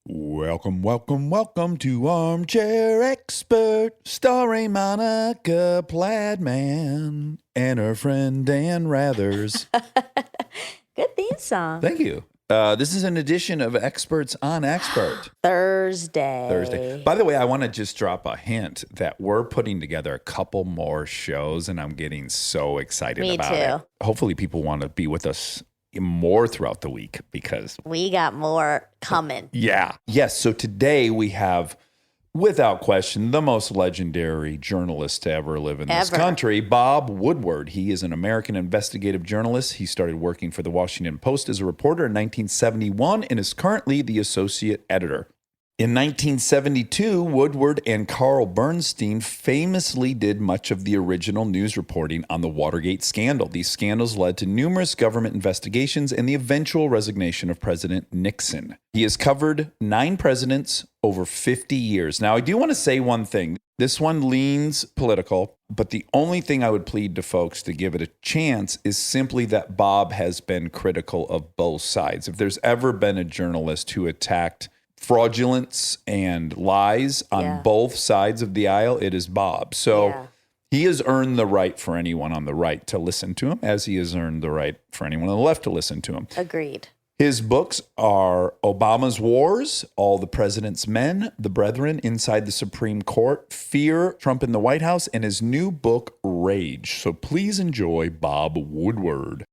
Welcome, welcome, welcome to Armchair Expert, starring Monica Plaidman and her friend Dan Rathers. Good theme song. Thank you. This is an edition of Experts on Expert. Thursday. By the way, I want to just drop a hint that we're putting together a couple more shows, and I'm getting so excited about it. Me too. Hopefully people want to be with us more throughout the week because we got more coming. Yeah. Yes. So today we have, without question, the most legendary journalist to ever live in this country, Bob Woodward. He is an American investigative journalist. He started working for the Washington Post as a reporter in 1971 and is currently the associate editor. In 1972, Woodward and Carl Bernstein famously did much of the original news reporting on the Watergate scandal. These scandals led to numerous government investigations and the eventual resignation of President Nixon. He has covered 9 presidents over 50 years. Now, I do want to say one thing. This one leans political, but the only thing I would plead to folks to give it a chance is simply that Bob has been critical of both sides. If there's ever been a journalist who attacked fraudulence and lies on both sides of the aisle, it is Bob. So he has earned the right for anyone on the right to listen to him, as he has earned the right for anyone on the left to listen to him. Agreed. His books are Obama's Wars, All the President's Men, The Brethren, Inside the Supreme Court, Fear, Trump in the White House, and his new book, Rage. So please enjoy Bob Woodward.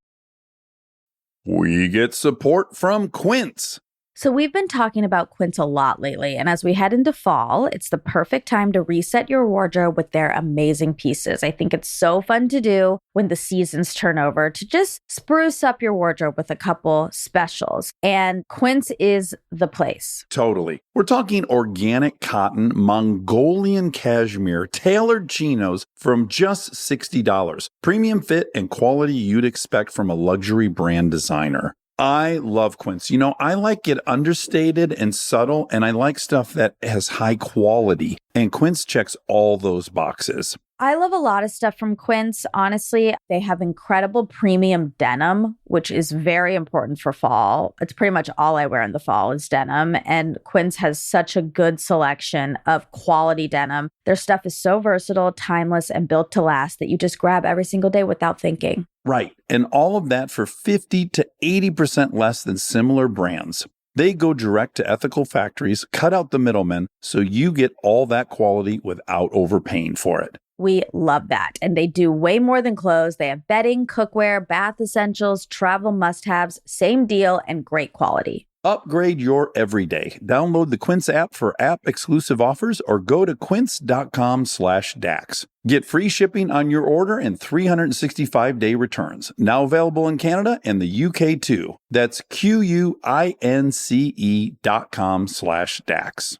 We get support from Quince. So we've been talking about Quince a lot lately, and as we head into fall, it's the perfect time to reset your wardrobe with their amazing pieces. I think it's so fun to do when the seasons turn over to just spruce up your wardrobe with a couple specials, and Quince is the place. Totally. We're talking organic cotton, Mongolian cashmere, tailored chinos from just $60. Premium fit and quality you'd expect from a luxury brand designer. I love Quince. You know, I like it understated and subtle, and I like stuff that has high quality. And Quince checks all those boxes. I love a lot of stuff from Quince. Honestly, they have incredible premium denim, which is very important for fall. It's pretty much all I wear in the fall is denim. And Quince has such a good selection of quality denim. Their stuff is so versatile, timeless, and built to last that you just grab every single day without thinking. Right. And all of that for 50 to 80% less than similar brands. They go direct to ethical factories, cut out the middlemen, so you get all that quality without overpaying for it. We love that. And they do way more than clothes. They have bedding, cookware, bath essentials, travel must-haves, same deal, and great quality. Upgrade your everyday. Download the Quince app for app-exclusive offers or go to quince.com/Dax. Get free shipping on your order and 365-day returns. Now available in Canada and the UK too. That's QUINCE.com/Dax.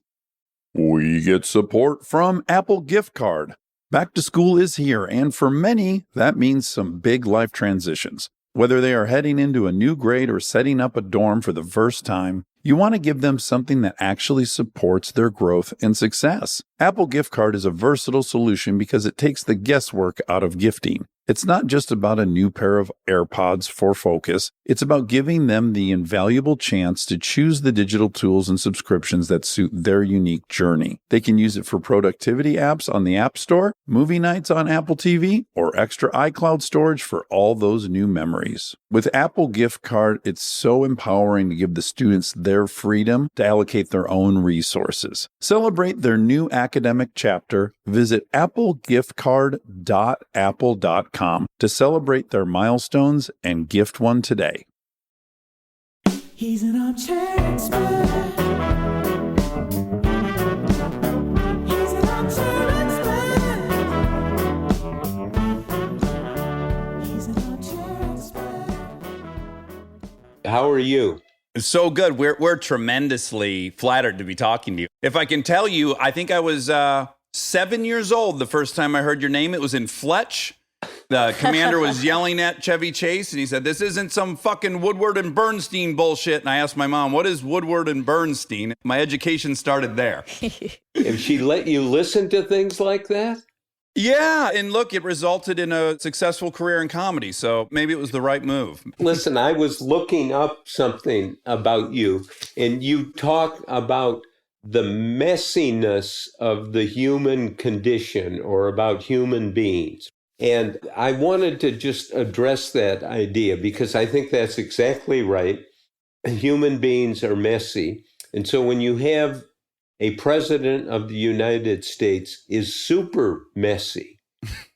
We get support from Apple Gift Card. Back to school is here, and for many, that means some big life transitions. Whether they are heading into a new grade or setting up a dorm for the first time, you want to give them something that actually supports their growth and success. Apple Gift Card is a versatile solution because it takes the guesswork out of gifting. It's not just about a new pair of AirPods for focus. It's about giving them the invaluable chance to choose the digital tools and subscriptions that suit their unique journey. They can use it for productivity apps on the App Store, movie nights on Apple TV, or extra iCloud storage for all those new memories. With Apple Gift Card, it's so empowering to give the students their freedom to allocate their own resources. Celebrate their new academic chapter. Visit applegiftcard.apple.com to celebrate their milestones and gift one today. He's an armchair expert. He's an armchair expert. He's an armchair expert. How are you? So good. We're tremendously flattered to be talking to you. If I can tell you, I think I was 7 years old the first time I heard your name. It was in Fletch. The commander was yelling at Chevy Chase, and he said, "This isn't some fucking Woodward and Bernstein bullshit." And I asked my mom, "What is Woodward and Bernstein?" My education started there. If she let you listen to things like that? Yeah, and look, it resulted in a successful career in comedy, so maybe it was the right move. Listen, I was looking up something about you, and you talk about the messiness of the human condition or about human beings. And I wanted to just address that idea because I think that's exactly right. Human beings are messy. And so when you have a president of the United States is super messy.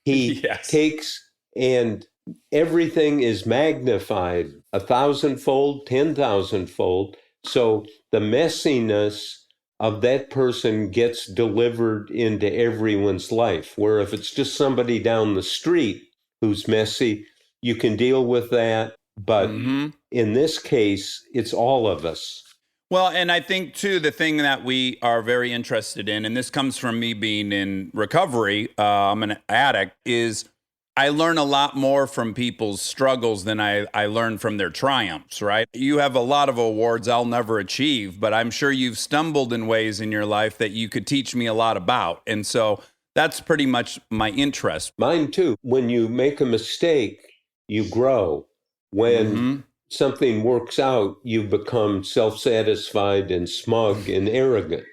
He Yes. takes and everything is magnified 1,000-fold, 10,000-fold. So the messiness of that person gets delivered into everyone's life. Where if it's just somebody down the street who's messy, you can deal with that. But in this case, it's all of us. Well, and I think, too, the thing that we are very interested in, and this comes from me being in recovery, I'm an addict, is I learn a lot more from people's struggles than I learn from their triumphs, right? You have a lot of awards I'll never achieve, but I'm sure you've stumbled in ways in your life that you could teach me a lot about. And so that's pretty much my interest. Mine, too. When you make a mistake, you grow. When something works out, you become self-satisfied and smug and arrogant.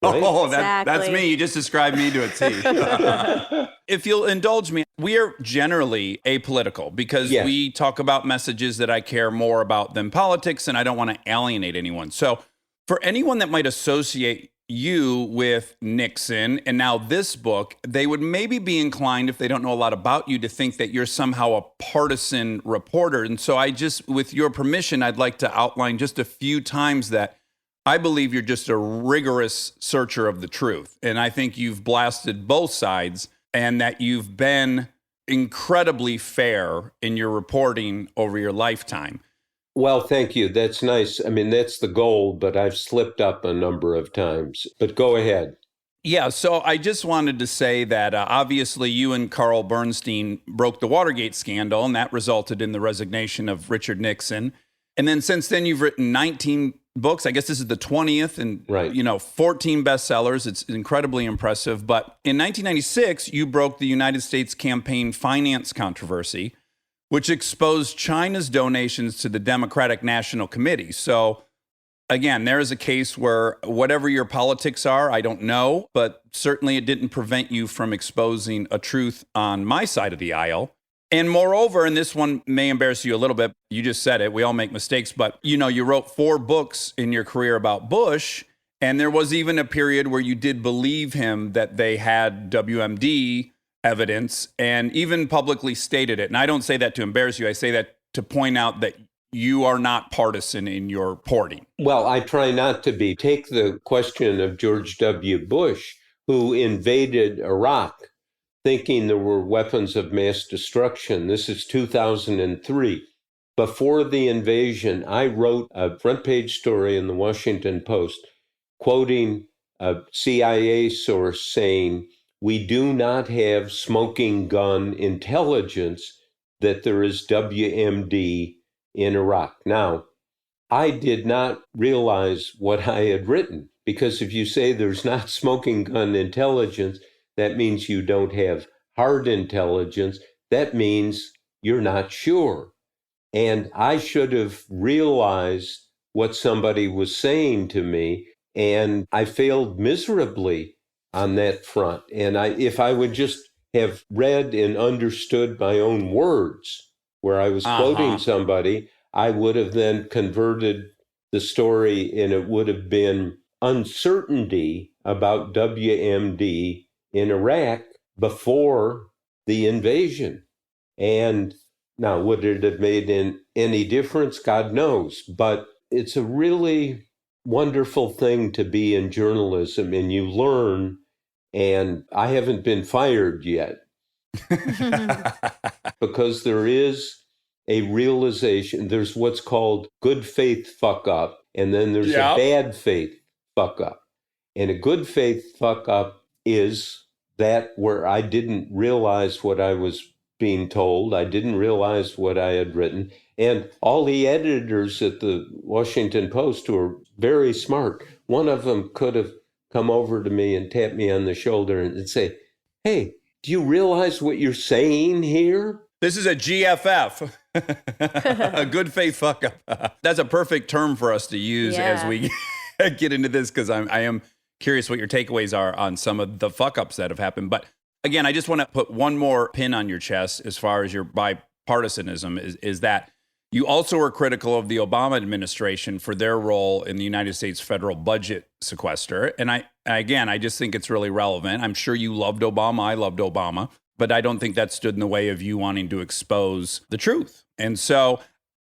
Right? Oh, that's Exactly. me. You just described me to a T. If you'll indulge me, we are generally apolitical because Yes. we talk about messages that I care more about than politics, and I don't want to alienate anyone. So for anyone that might associate you with Nixon and now this book, they would maybe be inclined, if they don't know a lot about you, to think that you're somehow a partisan reporter. And so I just, with your permission, I'd like to outline just a few times that I believe you're just a rigorous searcher of the truth. And I think you've blasted both sides and that you've been incredibly fair in your reporting over your lifetime. Well, thank you. That's nice. I mean, that's the goal, but I've slipped up a number of times. But go ahead. Yeah, so I just wanted to say that obviously you and Carl Bernstein broke the Watergate scandal, and that resulted in the resignation of Richard Nixon. And then since then, you've written 19 books. I guess this is the 20th, and Right. 14 bestsellers. It's incredibly impressive. But in 1996, you broke the United States campaign finance controversy, which exposed China's donations to the Democratic National Committee. So again, there is a case where whatever your politics are, I don't know, but certainly it didn't prevent you from exposing a truth on my side of the aisle. And moreover, and this one may embarrass you a little bit, you just said it, we all make mistakes, but you wrote 4 books in your career about Bush, and there was even a period where you did believe him that they had WMD evidence and even publicly stated it. And I don't say that to embarrass you. I say that to point out that you are not partisan in your reporting. Well, I try not to be. Take the question of George W. Bush, who invaded Iraq thinking there were weapons of mass destruction. This is 2003. Before the invasion, I wrote a front page story in the Washington Post quoting a CIA source saying, "We do not have smoking gun intelligence that there is WMD in Iraq." Now, I did not realize what I had written, because if you say there's not smoking gun intelligence, that means you don't have hard intelligence. That means you're not sure. And I should have realized what somebody was saying to me, and I failed miserably on that front. And if I would just have read and understood my own words where I was quoting somebody, I would have then converted the story, and it would have been uncertainty about WMD in Iraq before the invasion. And now, would it have made any difference? God knows. But it's a really wonderful thing to be in journalism, and you learn. And I haven't been fired yet because there is a realization. There's what's called good faith fuck up, and then there's a bad faith fuck up. And a good faith fuck up is that where I didn't realize what I was being told. I didn't realize what I had written. And all the editors at the Washington Post who are very smart, one of them could have come over to me and tap me on the shoulder and say, "Hey, do you realize what you're saying here? This is a GFF, a good faith fuck up. That's a perfect term for us to use as we get into this, because I am curious what your takeaways are on some of the fuck ups that have happened. But again, I just want to put one more pin on your chest as far as your bipartisanism is that you also were critical of the Obama administration for their role in the United States federal budget sequester. And I just think it's really relevant. I'm sure you loved Obama. I loved Obama. But I don't think that stood in the way of you wanting to expose the truth. And so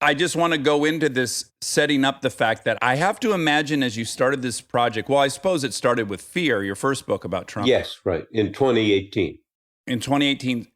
I just want to go into this setting up the fact that I have to imagine as you started this project, well, I suppose it started with Fear, your first book about Trump. Yes, right, in 2018. In 2018,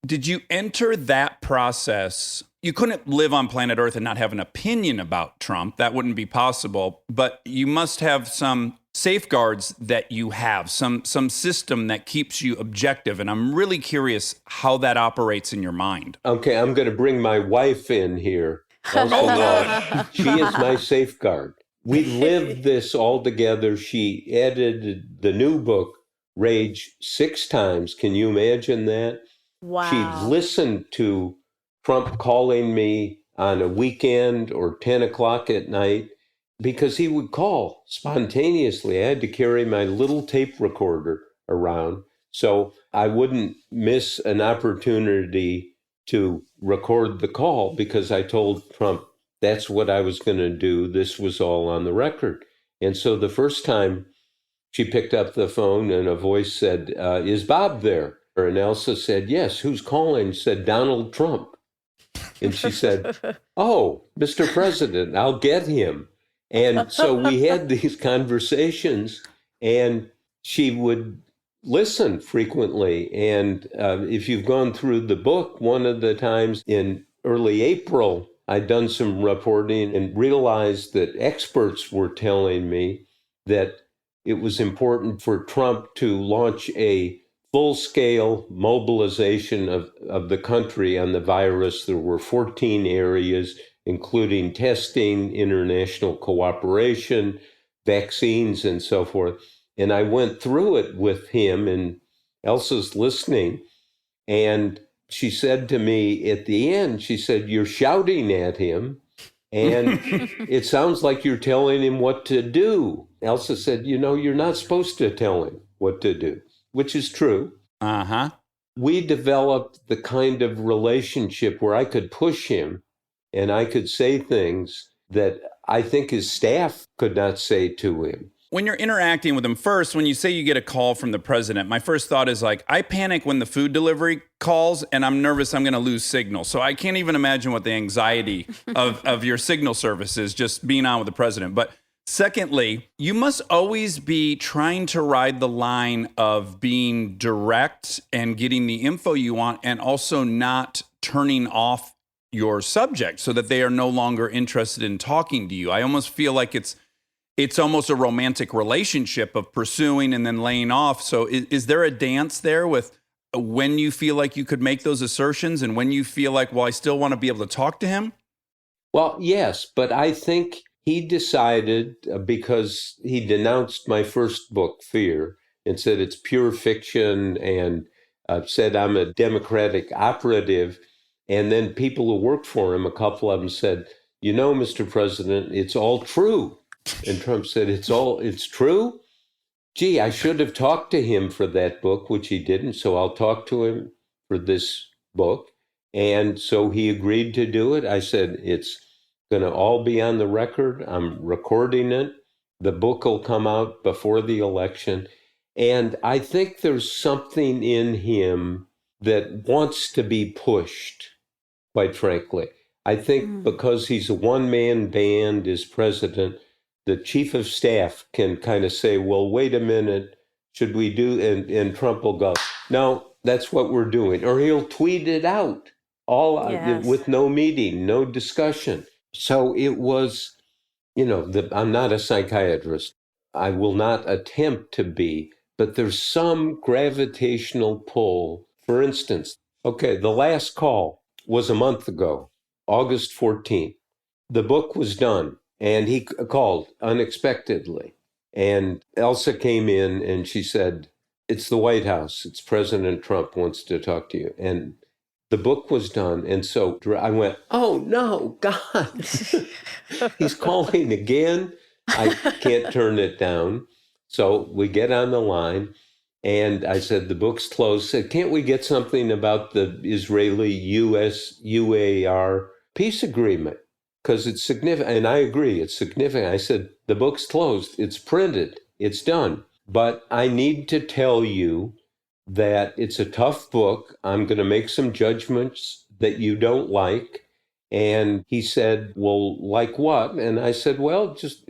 did you enter that process? You couldn't live on planet Earth and not have an opinion about Trump. That wouldn't be possible. But you must have some safeguards that you have, some system that keeps you objective. And I'm really curious how that operates in your mind. Okay, I'm going to bring my wife in here. She is my safeguard. We lived this all together. She edited the new book, Rage, 6 times. Can you imagine that? Wow. She listened to Trump calling me on a weekend or 10 o'clock at night because he would call spontaneously. I had to carry my little tape recorder around so I wouldn't miss an opportunity to record the call because I told Trump that's what I was going to do. This was all on the record. And so the first time she picked up the phone and a voice said, is Bob there? And Elsa said, yes, who's calling? Said, Donald Trump. And she said, oh, Mr. President, I'll get him. And so we had these conversations and she would listen frequently. And if you've gone through the book, one of the times in early April, I'd done some reporting and realized that experts were telling me that it was important for Trump to launch a full-scale mobilization of the country on the virus. There were 14 areas, including testing, international cooperation, vaccines, and so forth. And I went through it with him, and Elsa's listening. And she said to me at the end, she said, you're shouting at him, and it sounds like you're telling him what to do. Elsa said, you're not supposed to tell him what to do, which is true. Uh-huh. We developed the kind of relationship where I could push him and I could say things that I think his staff could not say to him. When you're interacting with him, first, when you say you get a call from the president, my first thought is like, I panic when the food delivery calls and I'm nervous I'm going to lose signal. So I can't even imagine what the anxiety of your signal service is just being on with the president. But secondly, you must always be trying to ride the line of being direct and getting the info you want and also not turning off your subject so that they are no longer interested in talking to you. I almost feel like it's almost a romantic relationship of pursuing and then laying off. So is there a dance there with when you feel like you could make those assertions and when you feel like, well, I still want to be able to talk to him? Well, yes, but I think he decided, because he denounced my first book, Fear, and said it's pure fiction and said I'm a Democratic operative. And then people who worked for him, a couple of them said, Mr. President, it's all true. And Trump said, it's true? Gee, I should have talked to him for that book, which he didn't. So I'll talk to him for this book. And so he agreed to do it. I said, it's going to all be on the record. I'm recording it. The book will come out before the election. And I think there's something in him that wants to be pushed, quite frankly. I think because he's a one-man band as president, the chief of staff can kind of say, well, wait a minute, should we do? And Trump will go, no, that's what we're doing. Or he'll tweet it out with no meeting, no discussion. So it was, I'm not a psychiatrist. I will not attempt to be, but there's some gravitational pull. For instance, the last call was a month ago, August 14th. The book was done. And he called unexpectedly. And Elsa came in and she said, it's the White House. It's President Trump wants to talk to you. And the book was done. And so I went, oh, no, God, he's calling again. I can't turn it down. So we get on the line. And I said, the book's closed. I said, can't we get something about the Israeli-US UAR peace agreement? Because it's significant. And I agree, it's significant. I said, the book's closed. It's printed. It's done. But I need to tell you that it's a tough book. I'm going to make some judgments that you don't like. And he said, well, like what? And I said, well, just,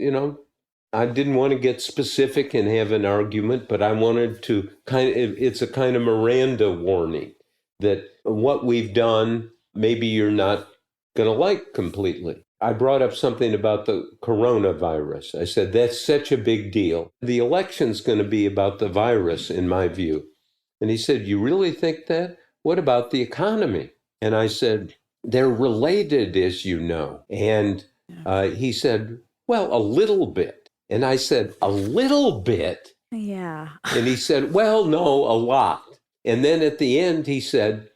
I didn't want to get specific and have an argument, but I wanted to it's a kind of Miranda warning that what we've done, maybe you're not going to like completely. I brought up something about the coronavirus. I said, that's such a big deal. The election's going to be about the virus, in my view. And he said, you really think that? What about the economy? And I said, they're related, as you know. And he said, well, a little bit. And I said, a little bit? Yeah. And he said, well, no, a lot. And then at the end, he said,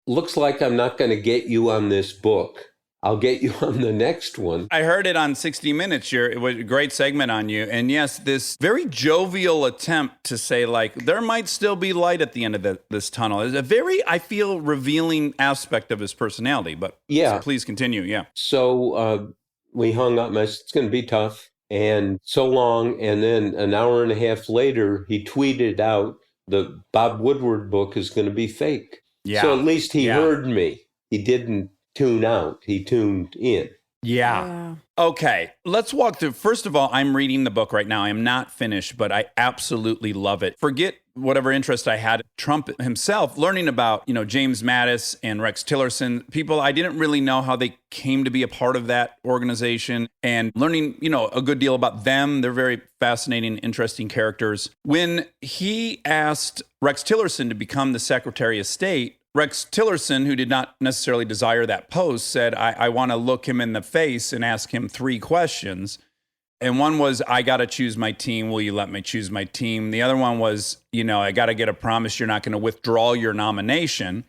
looks like I'm not going to get you on this book. I'll get you on the next one. I heard it on 60 Minutes. It was a great segment on you. And yes, this very jovial attempt to say, like, there might still be light at the end of this tunnel is a very, I feel, revealing aspect of his personality. But yeah, so please continue. Yeah. So we hung up. I said, it's going to be tough. And so long. And then an hour and a half later, he tweeted out, the Bob Woodward book is going to be fake. Yeah. So at least he heard me. He didn't tune out. He tuned in. Yeah. Okay. Let's walk through. First of all, I'm reading the book right now. I am not finished, but I absolutely love it. Forget whatever interest I had. Trump himself, learning about, James Mattis and Rex Tillerson, people I didn't really know how they came to be a part of that organization, and learning, a good deal about them. They're very fascinating, interesting characters. When he asked Rex Tillerson to become the Secretary of State, Rex Tillerson, who did not necessarily desire that post, said, I want to look him in the face and ask him 3 questions. And one was, I got to choose my team. Will you let me choose my team? The other one was, I got to get a promise you're not going to withdraw your nomination.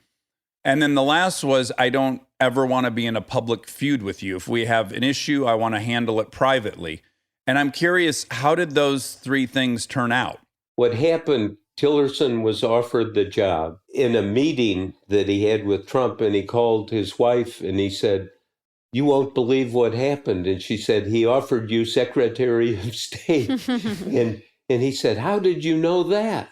And then the last was, I don't ever want to be in a public feud with you. If we have an issue, I want to handle it privately. And I'm curious, how did those 3 things turn out? What happened, Tillerson was offered the job in a meeting that he had with Trump, and he called his wife and he said, you won't believe what happened. And she said, he offered you Secretary of State. and he said, how did you know that?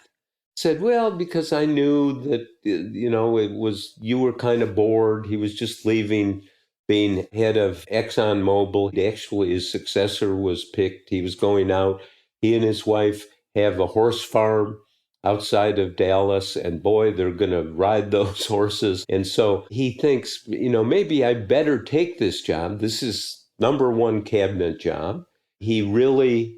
Said, well, because I knew that, you were kind of bored. He was just leaving, being head of ExxonMobil. Actually, his successor was picked. He was going out. He and his wife have a horse farm outside of Dallas, and boy, they're going to ride those horses. And so he thinks, maybe I better take this job. This is #1 cabinet job. He really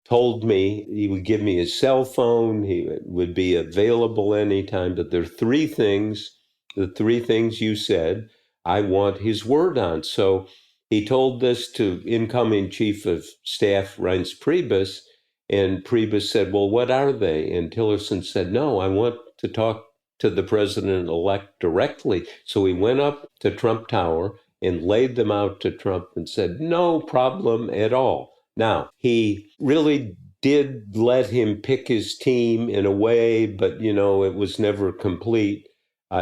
told me he would give me his cell phone. He would be available anytime. But there are 3 things, the 3 things you said, I want his word on. So he told this to incoming Chief of Staff Reince Priebus. And Priebus said, well, what are they? And Tillerson said, no, I want to talk to the president-elect directly. So he went up to Trump Tower and laid them out to Trump and said, no problem at all. Now, he really did let him pick his team in a way, but, it was never complete.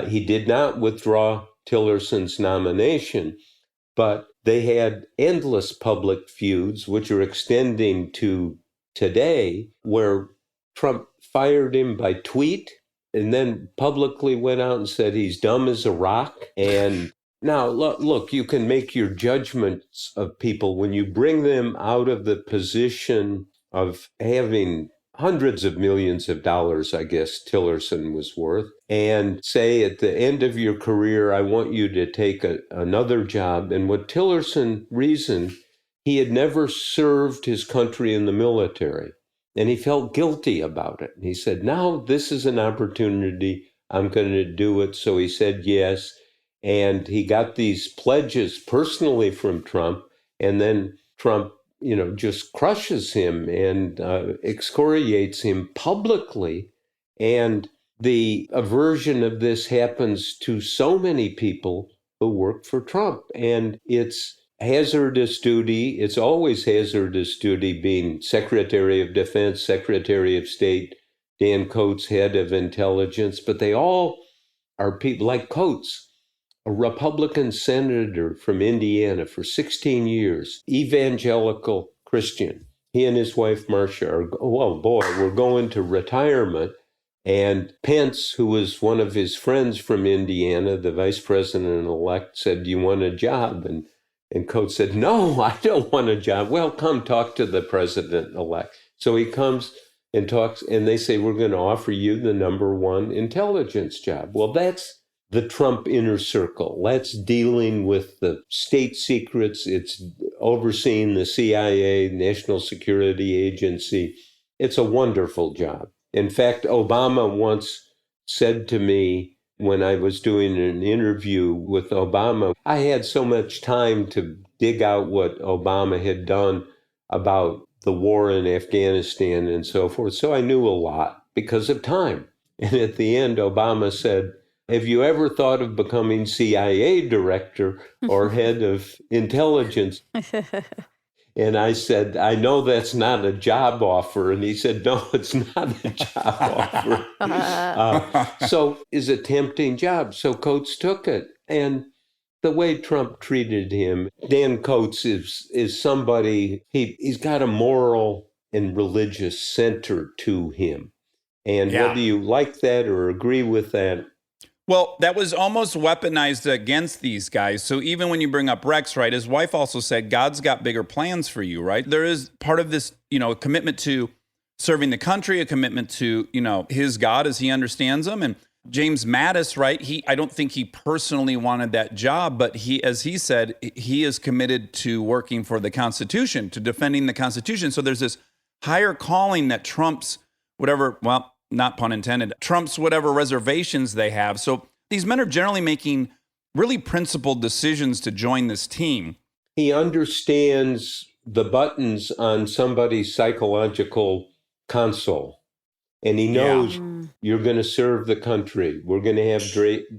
He did not withdraw Tillerson's nomination, but they had endless public feuds, which are extending to today, where Trump fired him by tweet and then publicly went out and said he's dumb as a rock. And now, look, you can make your judgments of people when you bring them out of the position of having hundreds of millions of dollars, I guess Tillerson was worth, and say at the end of your career, I want you to take another job. And what Tillerson reasoned, he had never served his country in the military, and he felt guilty about it. He said, now this is an opportunity. I'm going to do it. So he said yes. And he got these pledges personally from Trump. And then Trump, just crushes him and excoriates him publicly. And the aversion of this happens to so many people who work for Trump. And it's hazardous duty. It's always hazardous duty being Secretary of Defense, Secretary of State, Dan Coats, head of intelligence, but they all are people like Coats, a Republican senator from Indiana for 16 years, evangelical Christian. He and his wife, Marcia, are, oh boy, we're going to retirement. And Pence, who was one of his friends from Indiana, the vice president-elect, said, "Do you want a job?" And Coates said, "No, I don't want a job." "Well, come talk to the president-elect." So he comes and talks, and they say, "We're going to offer you the #1 intelligence job." Well, that's the Trump inner circle. That's dealing with the state secrets. It's overseeing the CIA, National Security Agency. It's a wonderful job. In fact, Obama once said to me when I was doing an interview with Obama, I had so much time to dig out what Obama had done about the war in Afghanistan and so forth. So I knew a lot because of time. And at the end, Obama said, "Have you ever thought of becoming CIA director or head of intelligence?" And I said, "I know that's not a job offer." And he said, "No, it's not a job offer." So it's a tempting job. So Coates took it. And the way Trump treated him, Dan Coates is somebody, he's got a moral and religious center to him. And whether you like that or agree with that, Well, that was almost weaponized against these guys. So even when you bring up Rex, right, his wife also said, God's got bigger plans for you, right? There is part of this, a commitment to serving the country, a commitment to, his God as he understands them. And James Mattis, right, I don't think he personally wanted that job, but as he said, he is committed to working for the Constitution, to defending the Constitution. So there's this higher calling that trumps whatever, well, not pun intended, trumps whatever reservations they have. So these men are generally making really principled decisions to join this team. He understands the buttons on somebody's psychological console. And he knows you're going to serve the country. We're going to have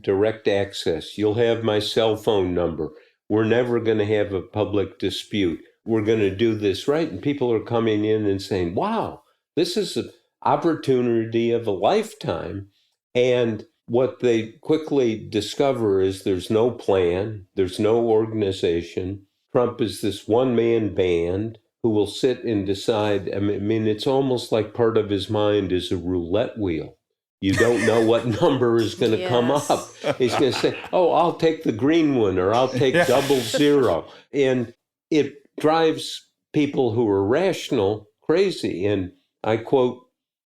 direct access. You'll have my cell phone number. We're never going to have a public dispute. We're going to do this right. And people are coming in and saying, wow, this is an opportunity of a lifetime. And what they quickly discover is there's no plan. There's no organization. Trump is this one-man band who will sit and decide. I mean, it's almost like part of his mind is a roulette wheel. You don't know what number is going to come up. He's going to say, oh, I'll take the green one, or I'll take 00. And it drives people who are rational crazy. And I quote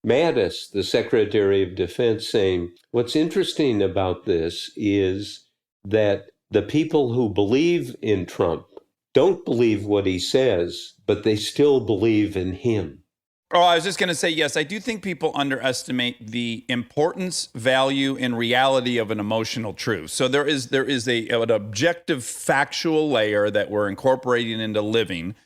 Mattis, the Secretary of Defense, saying, what's interesting about this is that the people who believe in Trump don't believe what he says, but they still believe in him. Oh, I was just going to say, yes, I do think people underestimate the importance, value, and reality of an emotional truth. So there is an objective, factual layer that we're incorporating into living,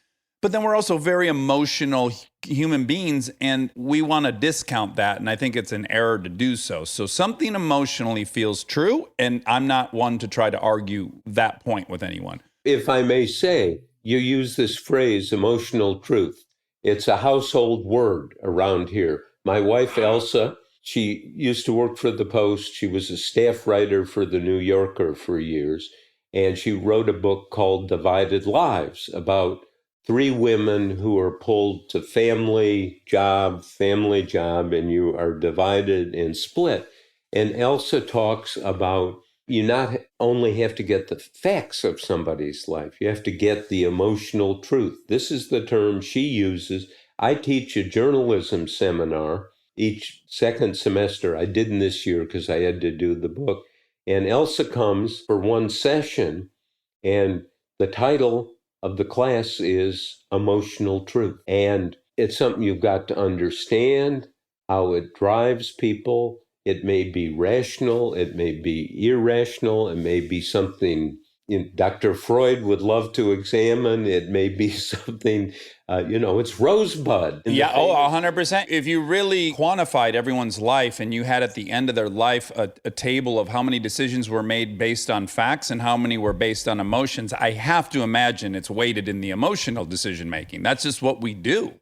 but then we're also very emotional human beings, and we want to discount that, and I think it's an error to do so. So something emotionally feels true, and I'm not one to try to argue that point with anyone. If I may say, you use this phrase, emotional truth. It's a household word around here. My wife, Elsa, she used to work for the Post. She was a staff writer for the New Yorker for years. And she wrote a book called Divided Lives about 3 women who are pulled to family job, and you are divided and split. And Elsa talks about you not only have to get the facts of somebody's life, you have to get the emotional truth. This is the term she uses. I teach a journalism seminar each second semester. I didn't this year because I had to do the book. And Elsa comes for one session, and the title of the class is Emotional Truth. And it's something you've got to understand, how it drives people. It may be rational, it may be irrational, it may be something Dr. Freud would love to examine. It may be something, it's Rosebud. Yeah, 100%. If you really quantified everyone's life and you had at the end of their life a table of how many decisions were made based on facts and how many were based on emotions, I have to imagine it's weighted in the emotional decision making. That's just what we do.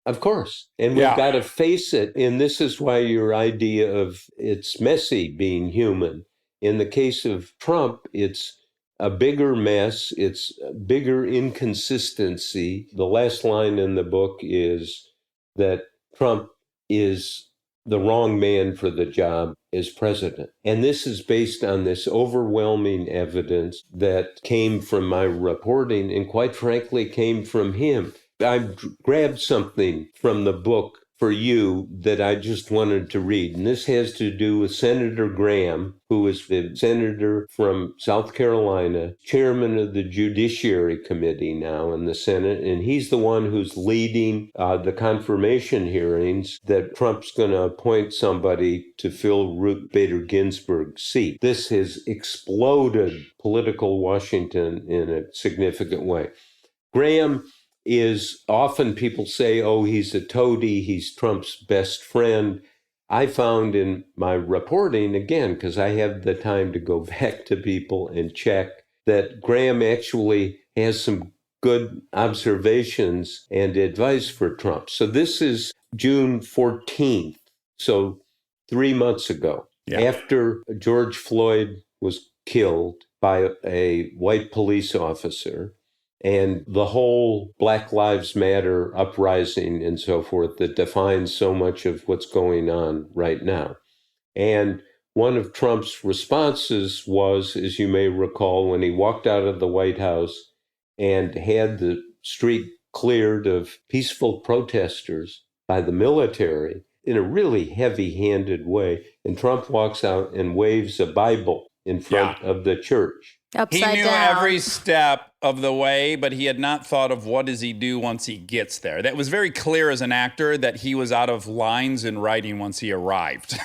Of course. And we've got to face it. And this is why your idea of it's messy being human. In the case of Trump, it's a bigger mess. It's a bigger inconsistency. The last line in the book is that Trump is the wrong man for the job as president. And this is based on this overwhelming evidence that came from my reporting and quite frankly came from him. I grabbed something from the book for you that I just wanted to read. And this has to do with Senator Graham, who is the senator from South Carolina, chairman of the Judiciary Committee now in the Senate. And he's the one who's leading the confirmation hearings that Trump's going to appoint somebody to fill Ruth Bader Ginsburg's seat. This has exploded political Washington in a significant way. Graham is often people say, oh, he's a toady, he's Trump's best friend. I found in my reporting, again, because I have the time to go back to people and check, that Graham actually has some good observations and advice for Trump. So this is June 14th, so 3 months ago, after George Floyd was killed by a white police officer, and the whole Black Lives Matter uprising and so forth that defines so much of what's going on right now. And one of Trump's responses was, as you may recall, when he walked out of the White House and had the street cleared of peaceful protesters by the military in a really heavy-handed way, and Trump walks out and waves a Bible in front of the church. Upside he knew down. every step of the way, but he had not thought of what does he do once he gets there. That was very clear as an actor that he was out of lines in writing once he arrived.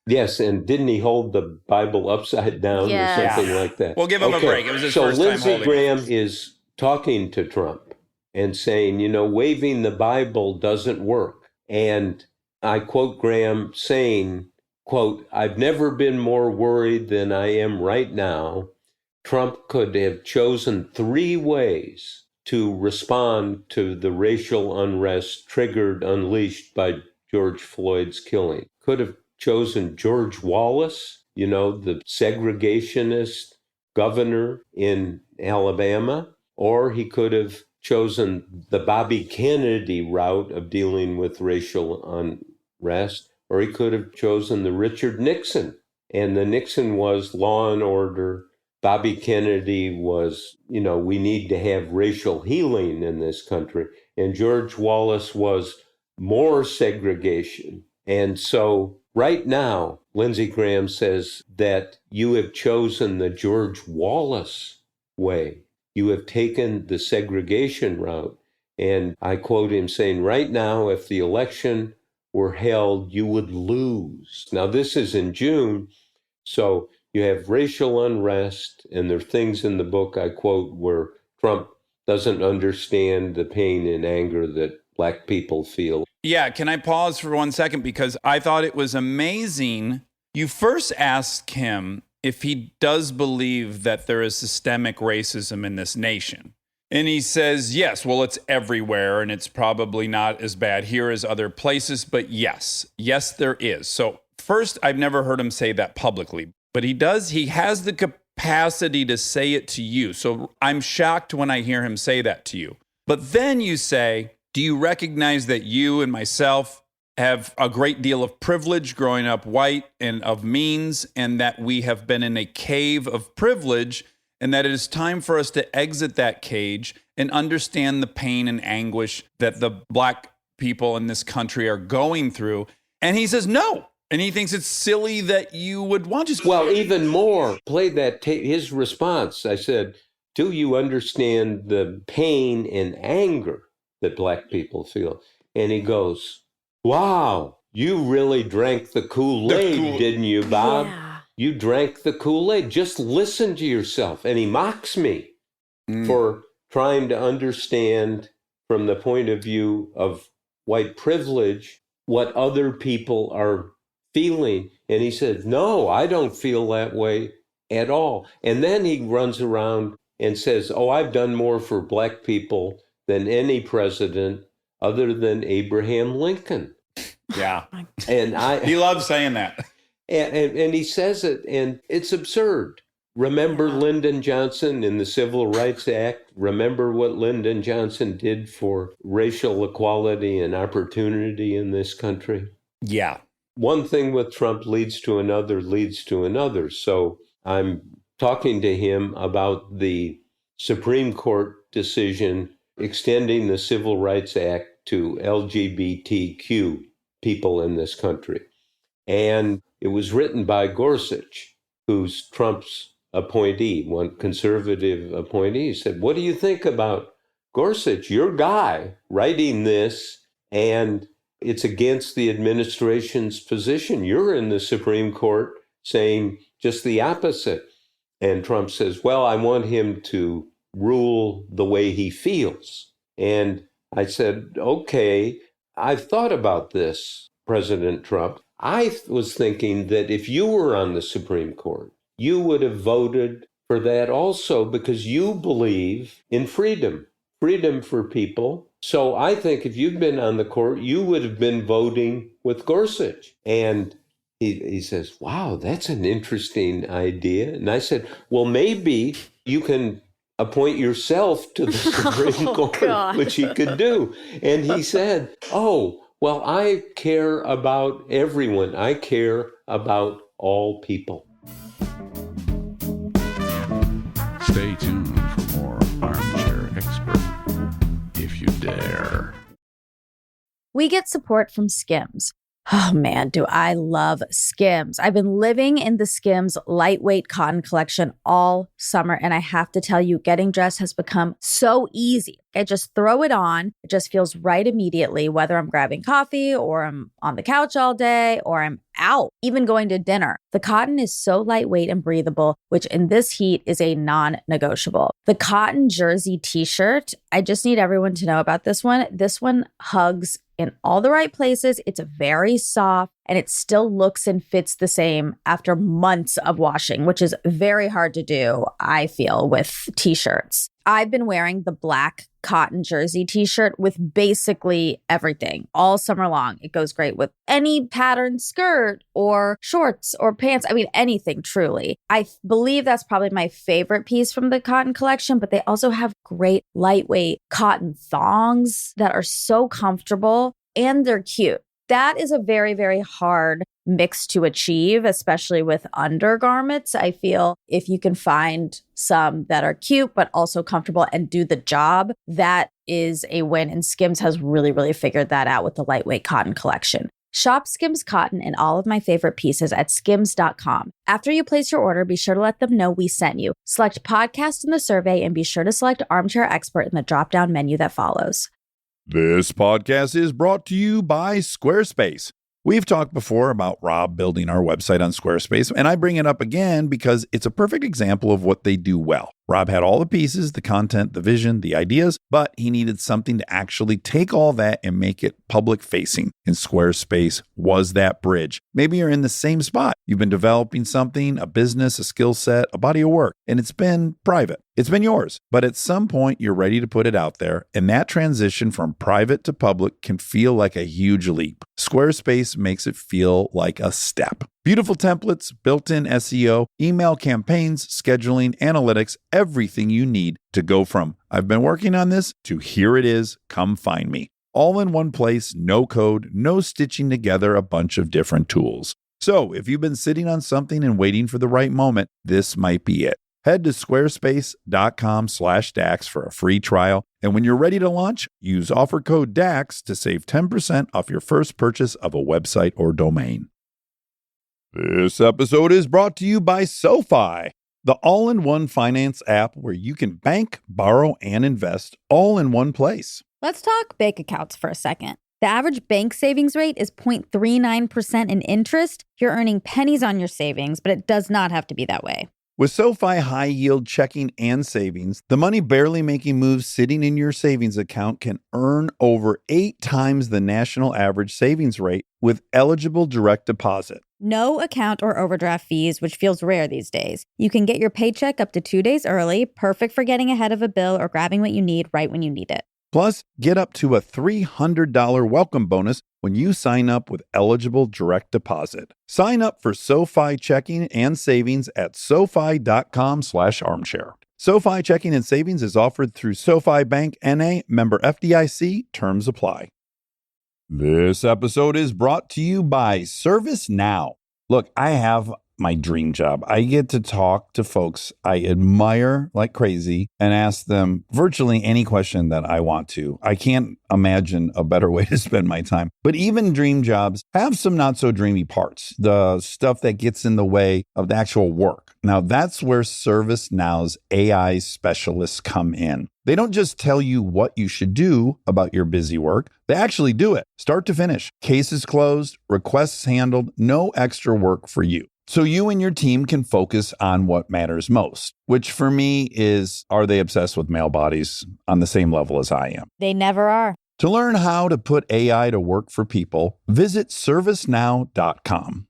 Yes, and didn't he hold the Bible upside down or something like that? We'll give him a break. It was his first time Lindsey holding Graham it. is talking to Trump and saying, waving the Bible doesn't work. And I quote Graham saying, quote, "I've never been more worried than I am right now. Trump could have chosen 3 ways to respond to the racial unrest unleashed by George Floyd's killing. Could have chosen George Wallace, the segregationist governor in Alabama, or he could have chosen the Bobby Kennedy route of dealing with racial unrest, or he could have chosen the Richard Nixon. And the Nixon was law and order. Bobby Kennedy was, we need to have racial healing in this country. And George Wallace was more segregation. And so right now, Lindsey Graham says that you have chosen the George Wallace way. You have taken the segregation route. And I quote him saying, right now, if the election were held, you would lose. Now, this is in June. So you have racial unrest, and there are things in the book I quote where Trump doesn't understand the pain and anger that Black people feel. Yeah, can I pause for 1 second? Because I thought it was amazing. You first asked him if he does believe that there is systemic racism in this nation. And he says, yes, well, it's everywhere, and it's probably not as bad here as other places, but yes, there is. So first, I've never heard him say that publicly. But he has the capacity to say it to you. So I'm shocked when I hear him say that to you. But then you say, do you recognize that you and myself have a great deal of privilege growing up white and of means, and that we have been in a cave of privilege, and that it is time for us to exit that cage and understand the pain and anguish that the Black people in this country are going through? And he says, no. And he thinks it's silly that you would want to. Well, even more, play that tape. His response, I said, do you understand the pain and anger that Black people feel? And he goes, wow, you really drank the Kool-Aid, didn't you, Bob? Yeah. you drank the Kool-Aid. Just listen to yourself. And he mocks me for trying to understand from the point of view of white privilege what other people are feeling. And he said, no, I don't feel that way at all. And then he runs around and says, oh, I've done more for black people than any president other than Abraham Lincoln. Yeah. And He loves saying that. And he says it, and it's absurd. Remember Lyndon Johnson in the Civil Rights Act? Remember what Lyndon Johnson did for racial equality and opportunity in this country? Yeah. One thing with Trump leads to another, leads to another. So I'm talking to him about the Supreme Court decision extending the Civil Rights Act to LGBTQ people in this country. And it was written by Gorsuch, who's Trump's appointee, one conservative appointee. He said, what do you think about Gorsuch, your guy, writing this, and it's against the administration's position? You're in the Supreme Court saying just the opposite. And Trump says, well, I want him to rule the way he feels. And I said, okay, I've thought about this, President Trump. I was thinking that if you were on the Supreme Court, you would have voted for that also because you believe in freedom for people. So I think if you'd been on the court, you would have been voting with Gorsuch. And he says, wow, that's an interesting idea. And I said, well, maybe you can appoint yourself to the Supreme Court, God. which he could do. And he said, oh, well, I care about everyone. I care about all people. Stay tuned for more Armchair Expert, if you dare. We get support from Skims. Oh man, do I love Skims. I've been living in the Skims lightweight cotton collection all summer, and I have to tell you, getting dressed has become so easy. I just throw it on. It just feels right immediately, whether I'm grabbing coffee or I'm on the couch all day or I'm out, even going to dinner. The cotton is so lightweight and breathable, which in this heat is a non-negotiable. The cotton jersey t-shirt, I just need everyone to know about this one. This one hugs in all the right places. It's very soft and it still looks and fits the same after months of washing, which is very hard to do, I feel, with t-shirts. I've been wearing the black cotton jersey t-shirt with basically everything all summer long. It goes great with any patterned skirt or shorts or pants. I mean, anything truly. I believe that's probably my favorite piece from the cotton collection, but they also have great lightweight cotton thongs that are so comfortable and they're cute. That is a very, very hard mix to achieve, especially with undergarments. I feel if you can find some that are cute, but also comfortable and do the job, that is a win. And Skims has really, really figured that out with the lightweight cotton collection. Shop Skims cotton and all of my favorite pieces at skims.com. After you place your order, be sure to let them know we sent you. Select podcast in the survey and be sure to select Armchair Expert in the drop-down menu that follows. This podcast is brought to you by Squarespace. We've talked before about Rob building our website on Squarespace, and I bring it up again because it's a perfect example of what they do well. Rob had all the pieces, the content, the vision, the ideas, but he needed something to actually take all that and make it public facing. And Squarespace was that bridge. Maybe you're in the same spot. You've been developing something, a business, a skill set, a body of work, and it's been private. It's been yours. But at some point, you're ready to put it out there, and that transition from private to public can feel like a huge leap. Squarespace makes it feel like a step. Beautiful templates, built-in SEO, email campaigns, scheduling, analytics, everything you need to go from I've been working on this to here it is, come find me. All in one place, no code, no stitching together a bunch of different tools. So if you've been sitting on something and waiting for the right moment, this might be it. Head to squarespace.com/DAX for a free trial. And when you're ready to launch, use offer code DAX to save 10% off your first purchase of a website or domain. This episode is brought to you by SoFi, the all-in-one finance app where you can bank, borrow, and invest all in one place. Let's talk bank accounts for a second. The average bank savings rate is 0.39% in interest. You're earning pennies on your savings, but it does not have to be that way. With SoFi High Yield Checking and Savings, the money barely making moves sitting in your savings account can earn over 8 times the national average savings rate with eligible direct deposit. No account or overdraft fees, which feels rare these days. You can get your paycheck up to 2 days early, perfect for getting ahead of a bill or grabbing what you need right when you need it. Plus, get up to a $300 welcome bonus when you sign up with eligible direct deposit. Sign up for SoFi Checking and Savings at SoFi.com/armchair. SoFi Checking and Savings is offered through SoFi Bank N.A., member FDIC. Terms apply. This episode is brought to you by ServiceNow. Look, I have my dream job. I get to talk to folks I admire like crazy and ask them virtually any question that I want to. I can't imagine a better way to spend my time. But even dream jobs have some not so dreamy parts, the stuff that gets in the way of the actual work. Now, that's where ServiceNow's AI specialists come in. They don't just tell you what you should do about your busy work. They actually do it, start to finish. Cases closed, requests handled, no extra work for you. So you and your team can focus on what matters most, which for me is, are they obsessed with male bodies on the same level as I am? They never are. To learn how to put AI to work for people, visit servicenow.com.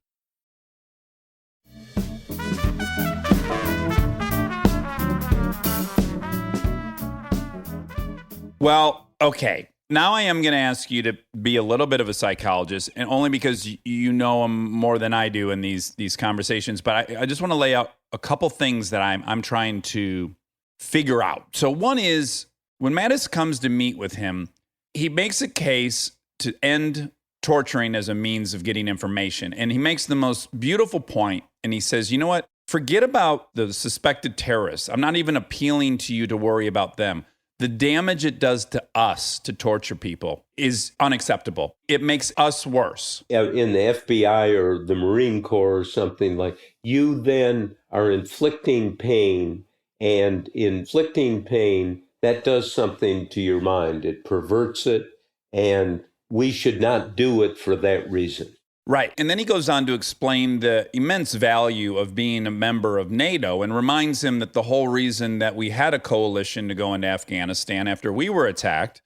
Well, okay. Now I am going to ask you to be a little bit of a psychologist, and only because you know them more than I do in these conversations. But I just want to lay out a couple things that I'm trying to figure out. So one is, when Mattis comes to meet with him, he makes a case to end torturing as a means of getting information. And he makes the most beautiful point, and he says, you know what? Forget about the suspected terrorists. I'm not even appealing to you to worry about them. The damage it does to us to torture people is unacceptable. It makes us worse. In the FBI or the Marine Corps or something, like, you then are inflicting pain, and inflicting pain, that does something to your mind. It perverts it, and we should not do it for that reason. Right. And then he goes on to explain the immense value of being a member of NATO and reminds him that the whole reason that we had a coalition to go into Afghanistan after we were attacked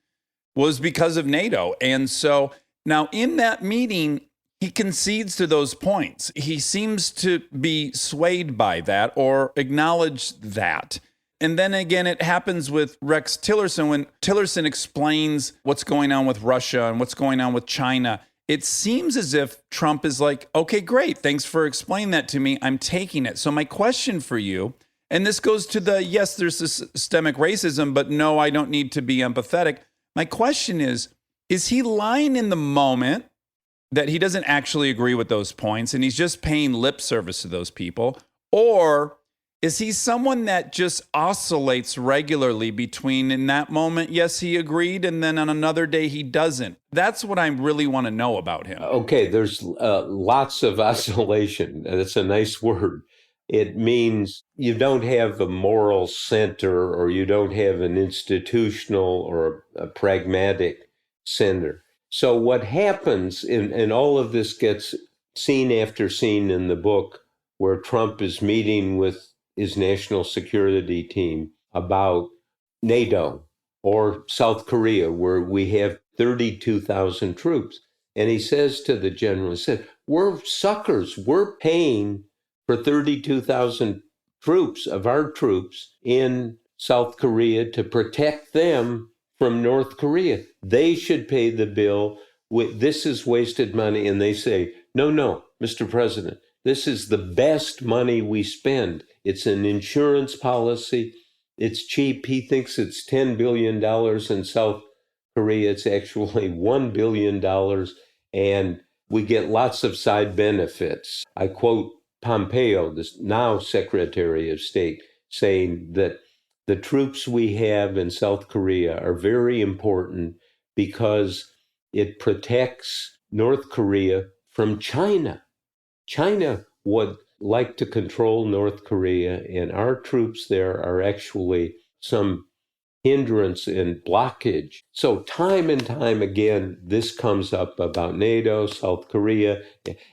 was because of NATO. And so now in that meeting, he concedes to those points. He seems to be swayed by that or acknowledge that. And then again, it happens with Rex Tillerson when Tillerson explains what's going on with Russia and what's going on with China. It seems as if Trump is like, okay, great. Thanks for explaining that to me. I'm taking it. So my question for you, and this goes to the, yes, there's systemic racism, but no, I don't need to be empathetic. My question is he lying in the moment that he doesn't actually agree with those points and he's just paying lip service to those people? Or is he someone that just oscillates regularly between, in that moment, yes, he agreed, and then on another day he doesn't? That's what I really want to know about him. Okay, there's lots of oscillation. That's a nice word. It means you don't have a moral center, or you don't have an institutional or a pragmatic center. So what happens, and all of this gets scene after scene in the book, where Trump is meeting with his national security team about NATO or South Korea, where we have 32,000 troops. And he says to the general, he said, we're suckers. We're paying for 32,000 troops of our troops in South Korea to protect them from North Korea. They should pay the bill. This is wasted money. And they say, no, Mr. President, this is the best money we spend. It's an insurance policy. It's cheap. He thinks it's $10 billion in South Korea. It's actually $1 billion. And we get lots of side benefits. I quote Pompeo, the now Secretary of State, saying that the troops we have in South Korea are very important because it protects North Korea from China. China would like to control North Korea, and our troops there are actually some hindrance and blockage. So time and time again, this comes up about NATO, South Korea,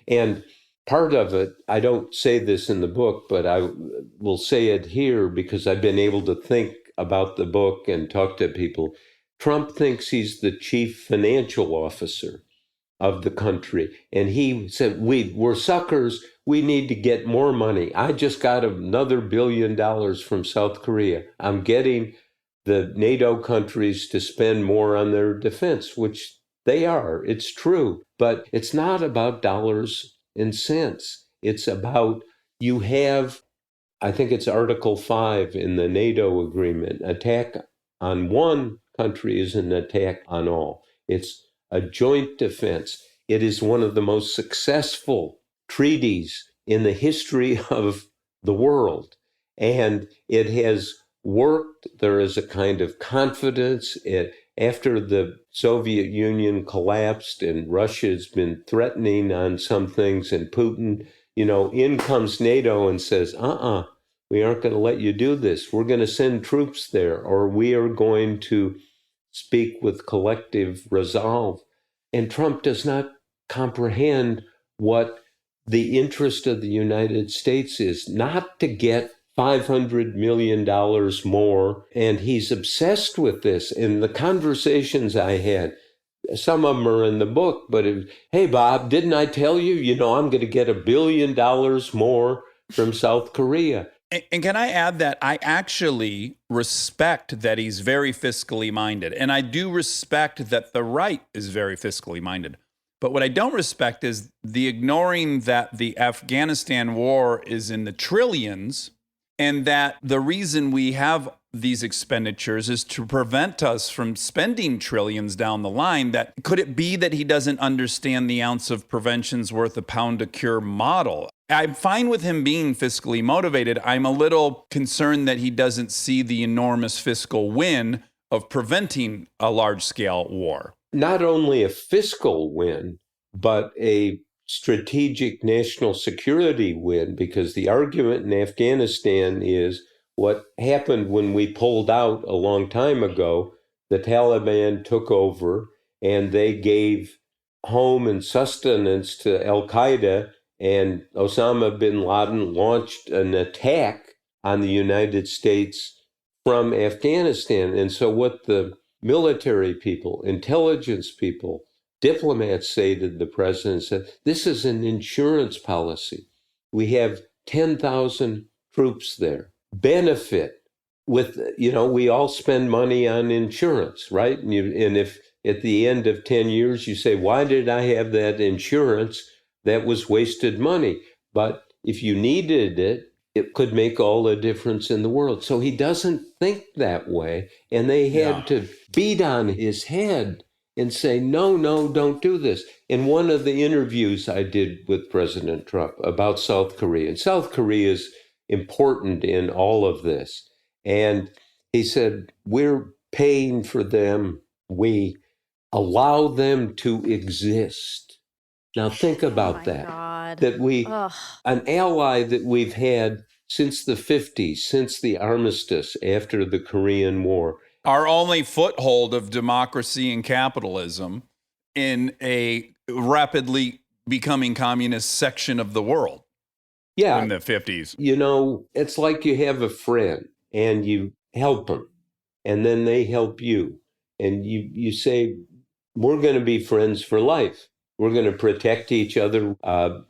and part of it, I don't say this in the book, but I will say it here because I've been able to think about the book and talk to people. Trump thinks he's the chief financial officer of the country. And he said, we're suckers. We need to get more money. I just got another $1 billion from South Korea. I'm getting the NATO countries to spend more on their defense, which they are. It's true. But it's not about dollars and cents. It's about you have, I think it's Article 5 in the NATO agreement, attack on one country is an attack on all. It's a joint defense. It is one of the most successful treaties in the history of the world. And it has worked. There is a kind of confidence. After the Soviet Union collapsed and Russia's been threatening on some things, and Putin, in comes NATO and says, we aren't going to let you do this. We're going to send troops there, or we are going to speak with collective resolve. And Trump does not comprehend what the interest of the United States is, not to get $500 million more. And he's obsessed with this. In the conversations I had, some of them are in the book, but hey, Bob, didn't I tell you, I'm going to get $1 billion more from South Korea? And can I add that I actually respect that he's very fiscally minded. And I do respect that the right is very fiscally minded. But what I don't respect is the ignoring that the Afghanistan war is in the trillions, and that the reason we have these expenditures is to prevent us from spending trillions down the line. That could it be that he doesn't understand the ounce of prevention's worth a pound to cure model? I'm fine with him being fiscally motivated. I'm a little concerned that he doesn't see the enormous fiscal win of preventing a large-scale war. Not only a fiscal win, but a strategic national security win, because the argument in Afghanistan is what happened when we pulled out a long time ago. The Taliban took over and they gave home and sustenance to Al-Qaeda, and Osama bin Laden launched an attack on the United States from Afghanistan. And so what the military people, intelligence people, diplomats say to the president, said, this is an insurance policy. We have 10,000 troops there. Benefit with, we all spend money on insurance, right? And if at the end of 10 years you say, why did I have that insurance? That was wasted money. But if you needed it, it could make all the difference in the world. So he doesn't think that way. And they had to beat on his head and say, no, don't do this. In one of the interviews I did with President Trump about South Korea, and South Korea is important in all of this. And he said, we're paying for them. We allow them to exist. Now think about that. God. That an ally that we've had since the 50s, since the armistice after the Korean War. Our only foothold of democracy and capitalism in a rapidly becoming communist section of the world. Yeah. In the 50s. It's like you have a friend and you help them and then they help you. And you say, we're going to be friends for life. We're going to protect each other,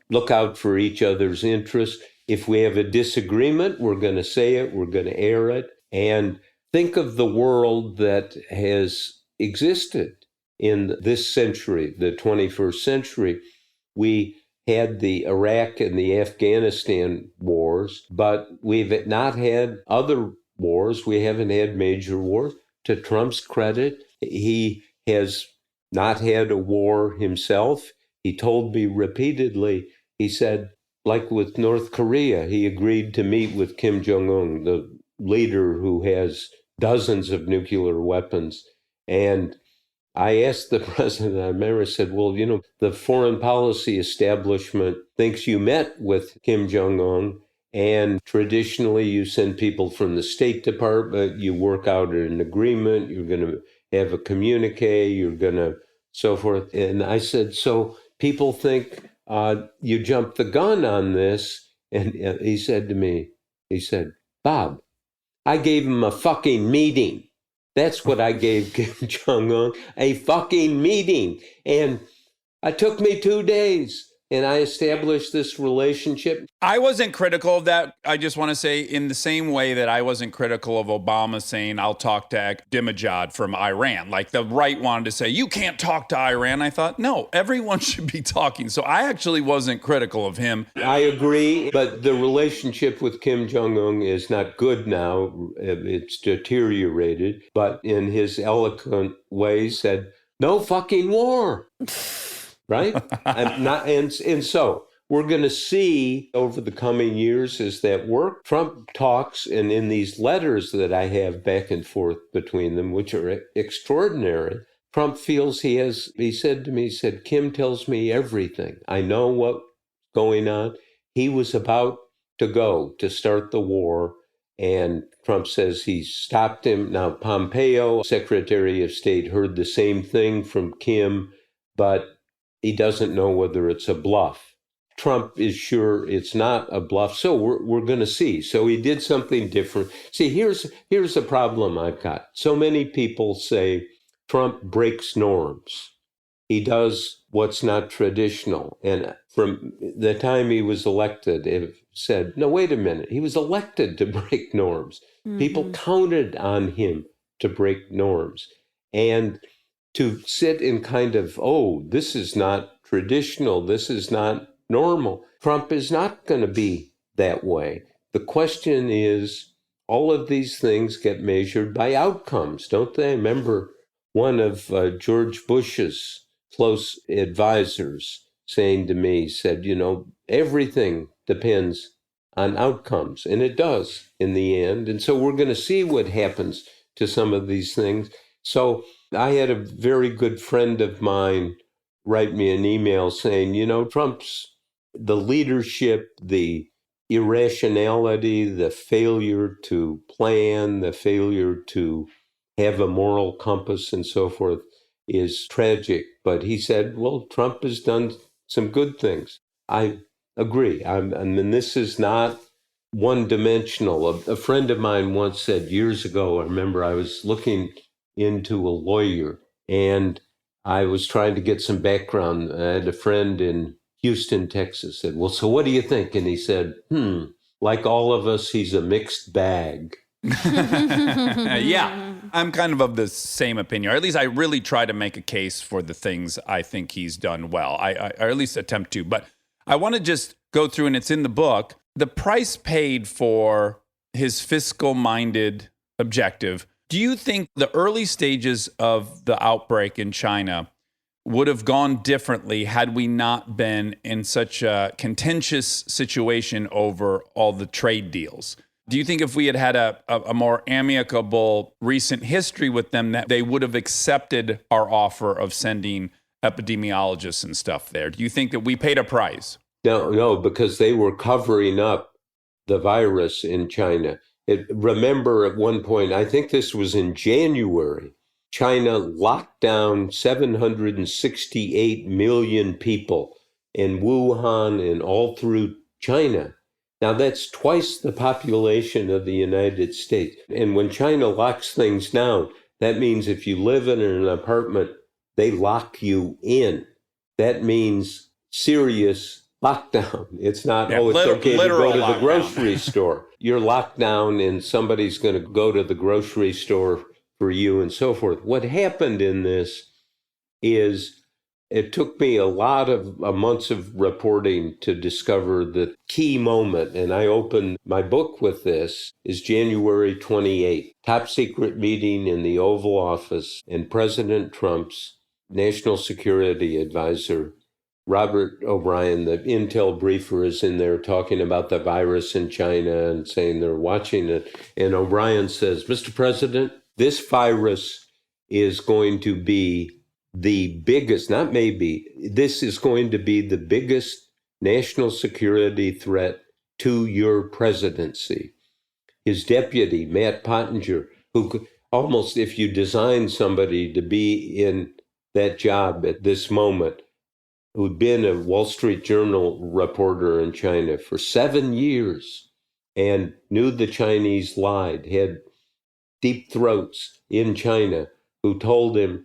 look out for each other's interests. If we have a disagreement, we're going to say it, we're going to air it. And think of the world that has existed in this century, the 21st century. We had the Iraq and the Afghanistan wars, but we've not had other wars. We haven't had major wars. To Trump's credit, he has not had a war himself. He told me repeatedly, he said, like with North Korea, he agreed to meet with Kim Jong-un, the leader who has dozens of nuclear weapons. And I asked the president, I remember, said, well, the foreign policy establishment thinks you met with Kim Jong-un And traditionally, you send people from the State Department, you work out an agreement, you're going to have a communique, you're going to so forth. And I said, so people think you jumped the gun on this. And he said to me, he said, Bob, I gave him a fucking meeting. That's what I gave Kim Jong-un, a fucking meeting. And it took me 2 days. And I established this relationship. I wasn't critical of that. I just want to say, in the same way that I wasn't critical of Obama saying, I'll talk to Ahmadinejad from Iran. Like the right wanted to say, you can't talk to Iran. I thought, no, everyone should be talking. So I actually wasn't critical of him. I agree, but the relationship with Kim Jong-un is not good now. It's deteriorated. But in his eloquent way said, no fucking war. Right? And so we're going to see over the coming years as that work. Trump talks, and in these letters that I have back and forth between them, which are extraordinary, Trump feels he said to me, Kim tells me everything. I know what's going on. He was about to go to start the war, and Trump says he stopped him. Now, Pompeo, Secretary of State, heard the same thing from Kim, but he doesn't know whether it's a bluff. Trump is sure it's not a bluff, so we're going to see. So he did something different. See, here's the problem I've got. So many people say Trump breaks norms. He does what's not traditional. And from the time he was elected, it said, no, wait a minute. He was elected to break norms. Mm-hmm. People counted on him to break norms. And to sit in kind of, oh, this is not traditional, this is not normal. Trump is not going to be that way. The question is, all of these things get measured by outcomes, don't they? I remember one of George Bush's close advisors saying to me, said, everything depends on outcomes, and it does in the end. And so we're going to see what happens to some of these things. So I had a very good friend of mine write me an email saying, Trump's the leadership, the irrationality, the failure to plan, the failure to have a moral compass and so forth is tragic. But he said, well, Trump has done some good things. I agree. And this is not one-dimensional. A friend of mine once said years ago, I remember I was looking into a lawyer, and I was trying to get some background. I had a friend in Houston, Texas, said, well, so what do you think? And he said, like all of us, he's a mixed bag. Yeah, I'm kind of the same opinion, or at least I really try to make a case for the things I think he's done well. I or at least attempt to. But I want to just go through, and it's in the book, the price paid for his fiscal-minded objective. Do you think the early stages of the outbreak in China would have gone differently had we not been in such a contentious situation over all the trade deals? Do you think if we had had a more amicable recent history with them, that they would have accepted our offer of sending epidemiologists and stuff there? Do you think that we paid a price? No, because they were covering up the virus in China. Remember at one point, I think this was in January, China locked down 768 million people in Wuhan and all through China. Now that's twice the population of the United States. And when China locks things down, that means if you live in an apartment, they lock you in. That means serious lockdown. It's not, it's okay to go to the grocery store. You're locked down and somebody's going to go to the grocery store for you and so forth. What happened in this is it took me a lot of months of reporting to discover the key moment. And I opened my book with this, is January 28th, top secret meeting in the Oval Office, and President Trump's national security advisor, Robert O'Brien, the intel briefer, is in there talking about the virus in China and saying they're watching it. And O'Brien says, Mr. President, this virus is going to be the biggest, not maybe, this is going to be the biggest national security threat to your presidency. His deputy, Matt Pottinger, who could, almost if you design somebody to be in that job at this moment, who'd been a Wall Street Journal reporter in China for 7 years and knew the Chinese lied, had deep throats in China who told him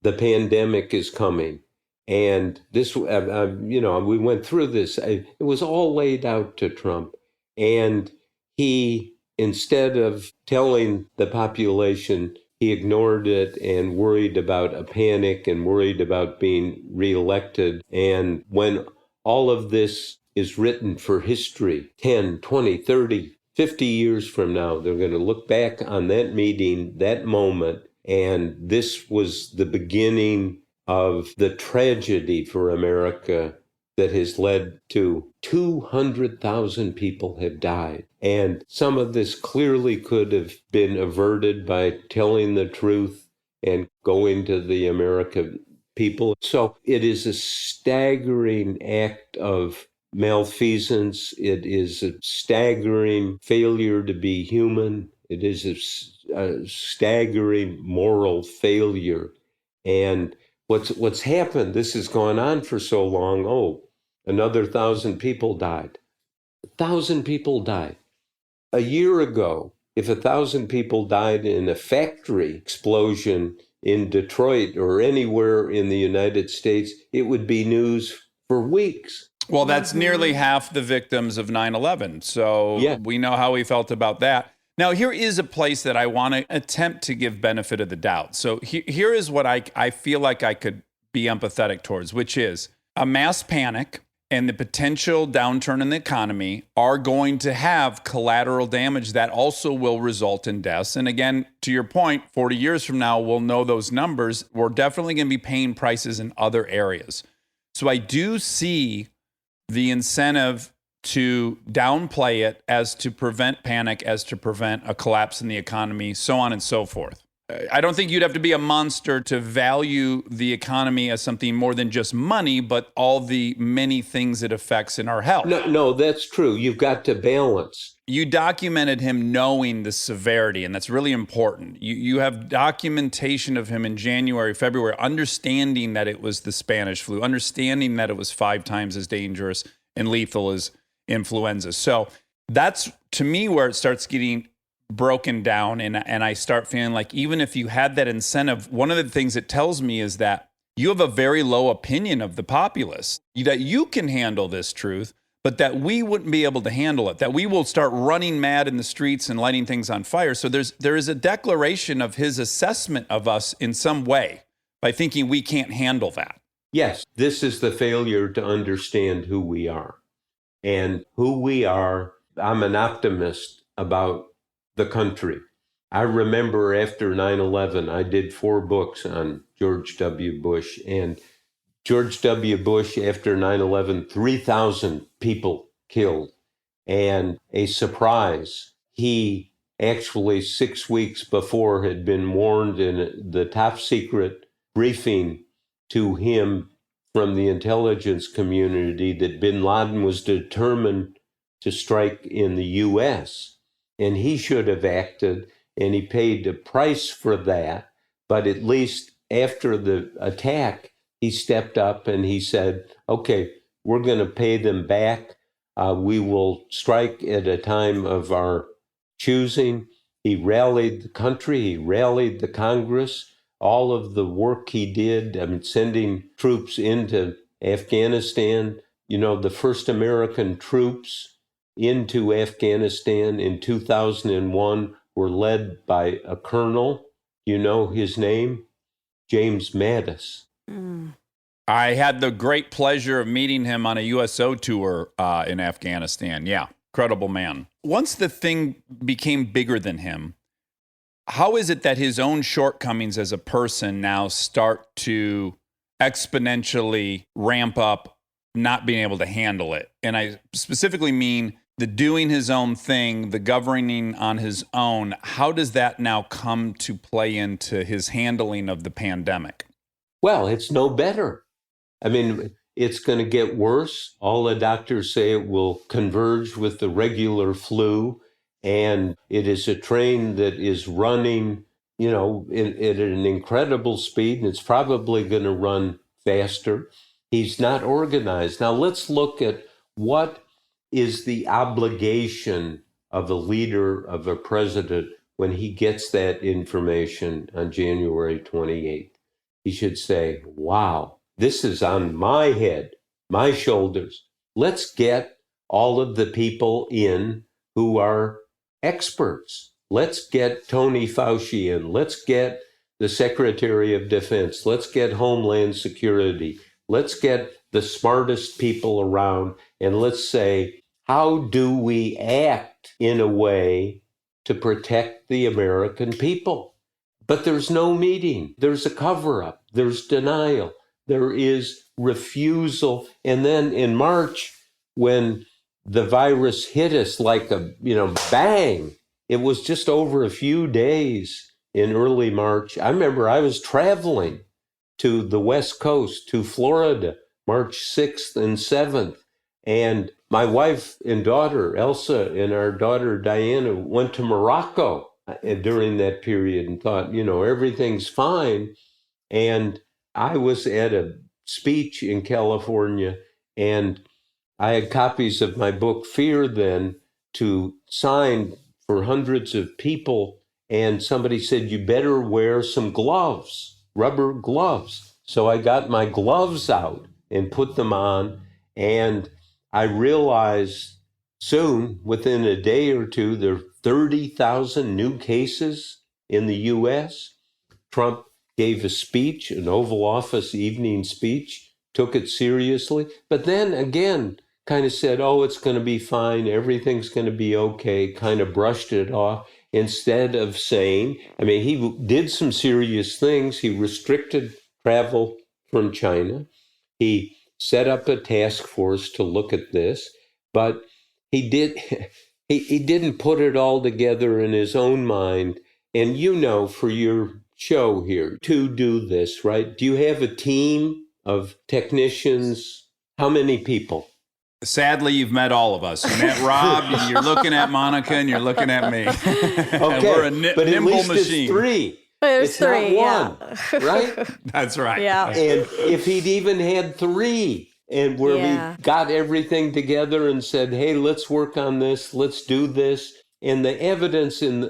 the pandemic is coming. And this, we went through this. It was all laid out to Trump. And he, instead of telling the population, he ignored it and worried about a panic and worried about being reelected. And when all of this is written for history, 10, 20, 30, 50 years from now, they're going to look back on that meeting, that moment, and this was the beginning of the tragedy for America that has led to 200,000 people have died. And some of this clearly could have been averted by telling the truth and going to the American people. So it is a staggering act of malfeasance. It is a staggering failure to be human. It is a staggering moral failure. And what's happened, this has gone on for so long, another 1,000 people died. 1,000 people died. A year ago, if 1,000 people died in a factory explosion in Detroit or anywhere in the United States, it would be news for weeks. Well, that's nearly half the victims of 9/11. So Yeah. we know how he felt about that. Now, here is a place that I want to attempt to give benefit of the doubt. So here is what I feel like I could be empathetic towards, which is a mass panic and the potential downturn in the economy are going to have collateral damage that also will result in deaths. And again, to your point, 40 years from now, we'll know those numbers. We're definitely going to be paying prices in other areas. So I do see the incentive to downplay it as to prevent panic, as to prevent a collapse in the economy, so on and so forth. I don't think you'd have to be a monster to value the economy as something more than just money, but all the many things it affects in our health. No, that's true. You've got to balance. You documented him knowing the severity, and that's really important. You have documentation of him in January, February, understanding that it was the Spanish flu, understanding that it was 5 times as dangerous and lethal as influenza. So that's, to me, where it starts getting broken down, and I start feeling like even if you had that incentive, one of the things it tells me is that you have a very low opinion of the populace, that you can handle this truth, but that we wouldn't be able to handle it, that we will start running mad in the streets and lighting things on fire. So there is a declaration of his assessment of us in some way by thinking we can't handle that. Yes, this is the failure to understand who we are. And who we are, I'm an optimist about the country. I remember after 9/11, I did 4 books on George W. Bush. And George W. Bush, after 9/11, 3,000 people killed. And a surprise, he actually 6 weeks before had been warned in the top secret briefing to him from the intelligence community that bin Laden was determined to strike in the U.S. And he should have acted, and he paid a price for that. But at least after the attack, he stepped up and he said, okay, we're going to pay them back. We will strike at a time of our choosing. He rallied the country. He rallied the Congress. All of the work he did, sending troops into Afghanistan, the first American troops into Afghanistan in 2001 were led by a colonel. You know his name? James Mattis. I had the great pleasure of meeting him on a USO tour in Afghanistan. Yeah, incredible man. Once the thing became bigger than him, how is it that his own shortcomings as a person now start to exponentially ramp up not being able to handle it? And I specifically mean the doing his own thing, the governing on his own. How does that now come to play into his handling of the pandemic? Well, it's no better. it's going to get worse. All the doctors say it will converge with the regular flu. And it is a train that is running, at an incredible speed, and it's probably going to run faster. He's not organized. Now let's look at what is the obligation of a leader, of a president, when he gets that information on January 28th. He should say, wow, this is on my head, my shoulders. Let's get all of the people in who are experts. Let's get Tony Fauci in. Let's get the Secretary of Defense. Let's get Homeland Security. Let's get the smartest people around, and let's say, how do we act in a way to protect the American people? But there's no meeting. There's a cover-up. There's denial. There is refusal. And then in March, when the virus hit us like a, bang, it was just over a few days in early March. I remember I was traveling to the West Coast, to Florida, March 6th and 7th. And my wife and daughter, Elsa, and our daughter, Diana, went to Morocco during that period and thought, everything's fine. And I was at a speech in California, and I had copies of my book, Fear, then, to sign for hundreds of people. And somebody said, you better wear some gloves, rubber gloves. So I got my gloves out and put them on. And I realized soon, within a day or two, there are 30,000 new cases in the U.S. Trump gave a speech, an Oval Office evening speech, took it seriously, but then again kind of said, oh, it's going to be fine, everything's going to be okay, kind of brushed it off, instead of saying, he did some serious things. He restricted travel from China. He set up a task force to look at this, but he didn't put it all together in his own mind. And for your show here to do this, right? Do you have a team of technicians? How many people? Sadly, you've met all of us. You met Rob, and you're looking at Monica, and you're looking at me. Okay, we're a but at nimble least machine. It's three. There's it's three, not one, right? That's right. Yeah. And if he'd even had three, and where Yeah. we got everything together and said, hey, let's work on this, let's do this. And the evidence in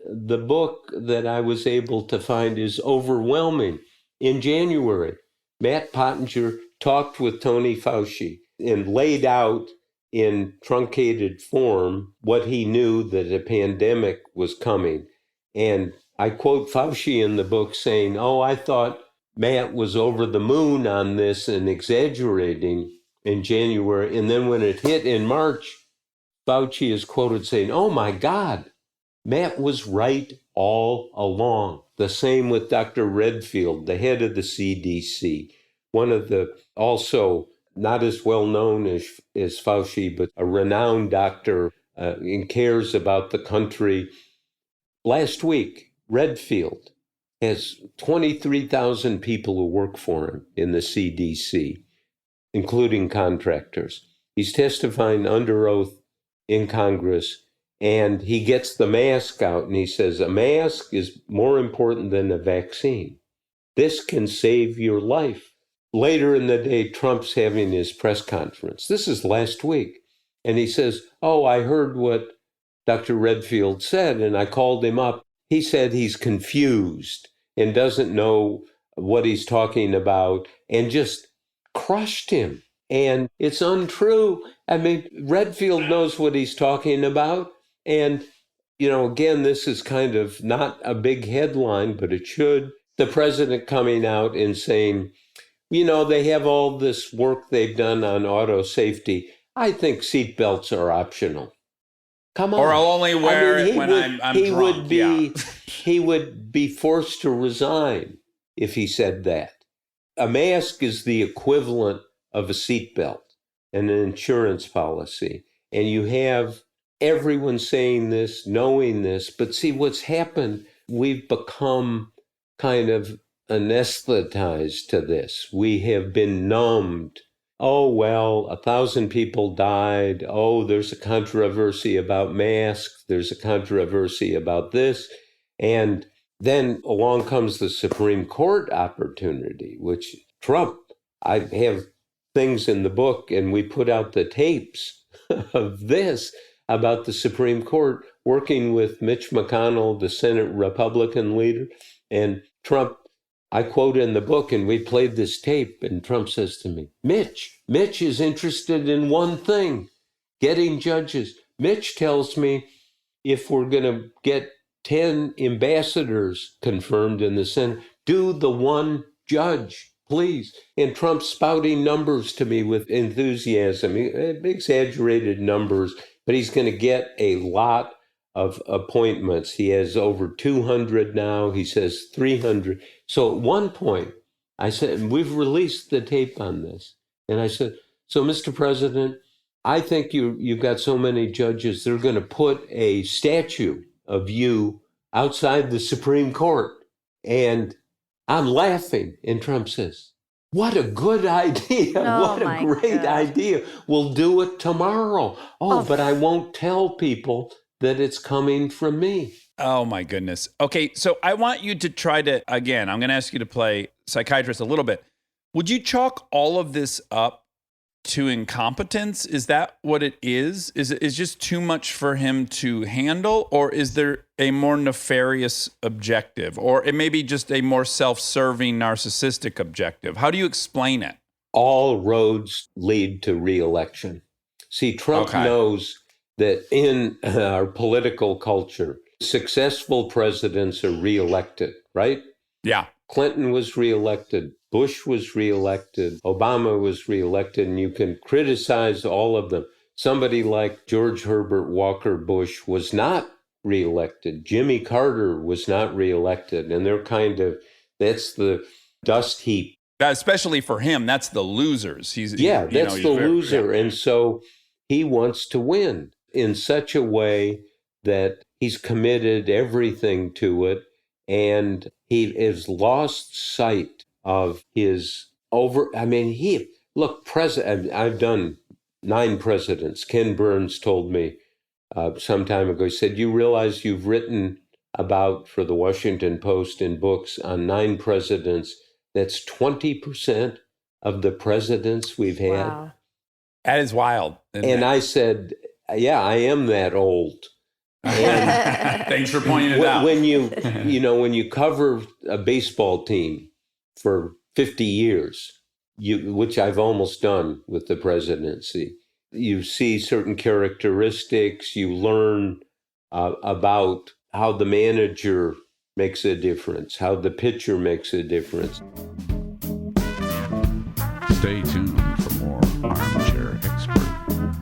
the book that I was able to find is overwhelming. In January, Matt Pottinger talked with Tony Fauci and laid out in truncated form what he knew that a pandemic was coming. And I quote Fauci in the book saying, oh, I thought Matt was over the moon on this and exaggerating in January. And then when it hit in March, Fauci is quoted saying, oh my God, Matt was right all along. The same with Dr. Redfield, the head of the CDC, one of the also not as well known as Fauci, but a renowned doctor and cares about the country. Last week, Redfield has 23,000 people who work for him in the CDC, including contractors. He's testifying under oath in Congress, and he gets the mask out and he says, a mask is more important than a vaccine. This can save your life. Later in the day, Trump's having his press conference. This is last week. And he says, oh, I heard what Dr. Redfield said, and I called him up. He said he's confused and doesn't know what he's talking about, and just crushed him. And it's untrue. Redfield knows what he's talking about. And, again, this is kind of not a big headline, but it should. The president coming out and saying, they have all this work they've done on auto safety. I think seatbelts are optional. Come on. Or I'll only wear it when I'm drunk. He would be forced to resign if he said that. A mask is the equivalent of a seatbelt and an insurance policy. And you have everyone saying this, knowing this. But see, what's happened, we've become kind of anesthetized to this. We have been numbed oh, well, 1,000 people died. Oh, there's a controversy about masks. There's a controversy about this. And then along comes the Supreme Court opportunity, which Trump, I have things in the book, and we put out the tapes of this about the Supreme Court working with Mitch McConnell, the Senate Republican leader, and Trump. I quote in the book, and we played this tape, and Trump says to me, Mitch is interested in one thing, getting judges. Mitch tells me if we're going to get 10 ambassadors confirmed in the Senate, do the one judge, please. And Trump spouting numbers to me with enthusiasm, exaggerated numbers, but he's going to get a lot of appointments. He has over 200 now. He says 300. So at one point, I said, and we've released the tape on this. And I said, so Mr. President, I think you've got so many judges, they're going to put a statue of you outside the Supreme Court. And I'm laughing. And Trump says, what a good idea. Oh, what a great idea. We'll do it tomorrow. Oh, but I won't tell people that it's coming from me. Oh, my goodness. Okay, so I want you to try to, again, I'm going to ask you to play psychiatrist a little bit. Would you chalk all of this up to incompetence? Is that what it is? Is it just too much for him to handle? Or is there a more nefarious objective? Or it may be just a more self-serving, narcissistic objective? How do you explain it? All roads lead to re-election. See, Trump knows that in our political culture, successful presidents are reelected, right? Yeah. Clinton was reelected, Bush was reelected, Obama was reelected, and you can criticize all of them. Somebody like George Herbert Walker Bush was not reelected. Jimmy Carter was not reelected. And they're that's the dust heap. Especially for him, that's the losers. He's the loser. Yeah. And so he wants to win in such a way that he's committed everything to it, and he has lost sight of his I've done 9 presidents. Ken Burns told me some time ago, he said, you realize you've written about, for the Washington Post in books, on 9 presidents. That's 20% of the presidents we've had. Wow. That is wild. And I said, yeah, I am that old. And thanks for pointing it out. When you cover a baseball team for 50 years, which I've almost done with the presidency, you see certain characteristics, you learn about how the manager makes a difference, how the pitcher makes a difference. Stay tuned for more Armchair Expert,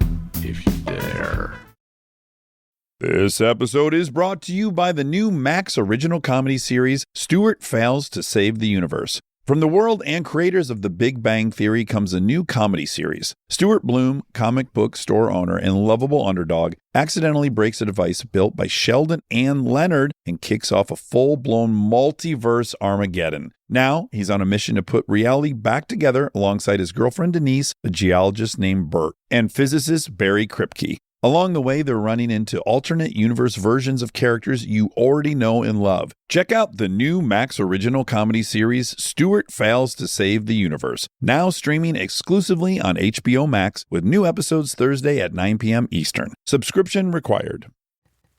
if you dare. This episode is brought to you by the new Max original comedy series, Stewart Fails to Save the Universe. From the world and creators of The Big Bang Theory comes a new comedy series. Stuart Bloom, comic book store owner and lovable underdog, accidentally breaks a device built by Sheldon and Leonard and kicks off a full-blown multiverse Armageddon. Now, he's on a mission to put reality back together alongside his girlfriend Denise, a geologist named Bert, and physicist Barry Kripke. Along the way, they're running into alternate universe versions of characters you already know and love. Check out the new Max original comedy series, Stewart Fails to Save the Universe, now streaming exclusively on HBO Max with new episodes Thursday at 9 p.m. Eastern. Subscription required.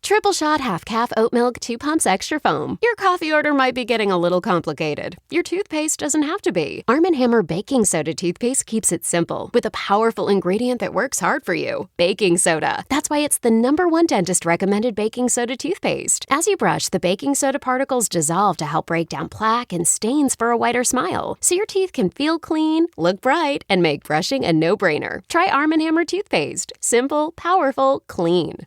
Triple shot half-calf oat milk 2 pumps extra foam. Your coffee order might be getting a little complicated. Your toothpaste doesn't have to be. Arm & Hammer Baking Soda toothpaste keeps it simple with a powerful ingredient that works hard for you. Baking soda. That's why it's the #1 dentist-recommended baking soda toothpaste. As you brush, the baking soda particles dissolve to help break down plaque and stains for a whiter smile. So your teeth can feel clean, look bright, and make brushing a no-brainer. Try Arm & Hammer toothpaste. Simple, powerful, clean.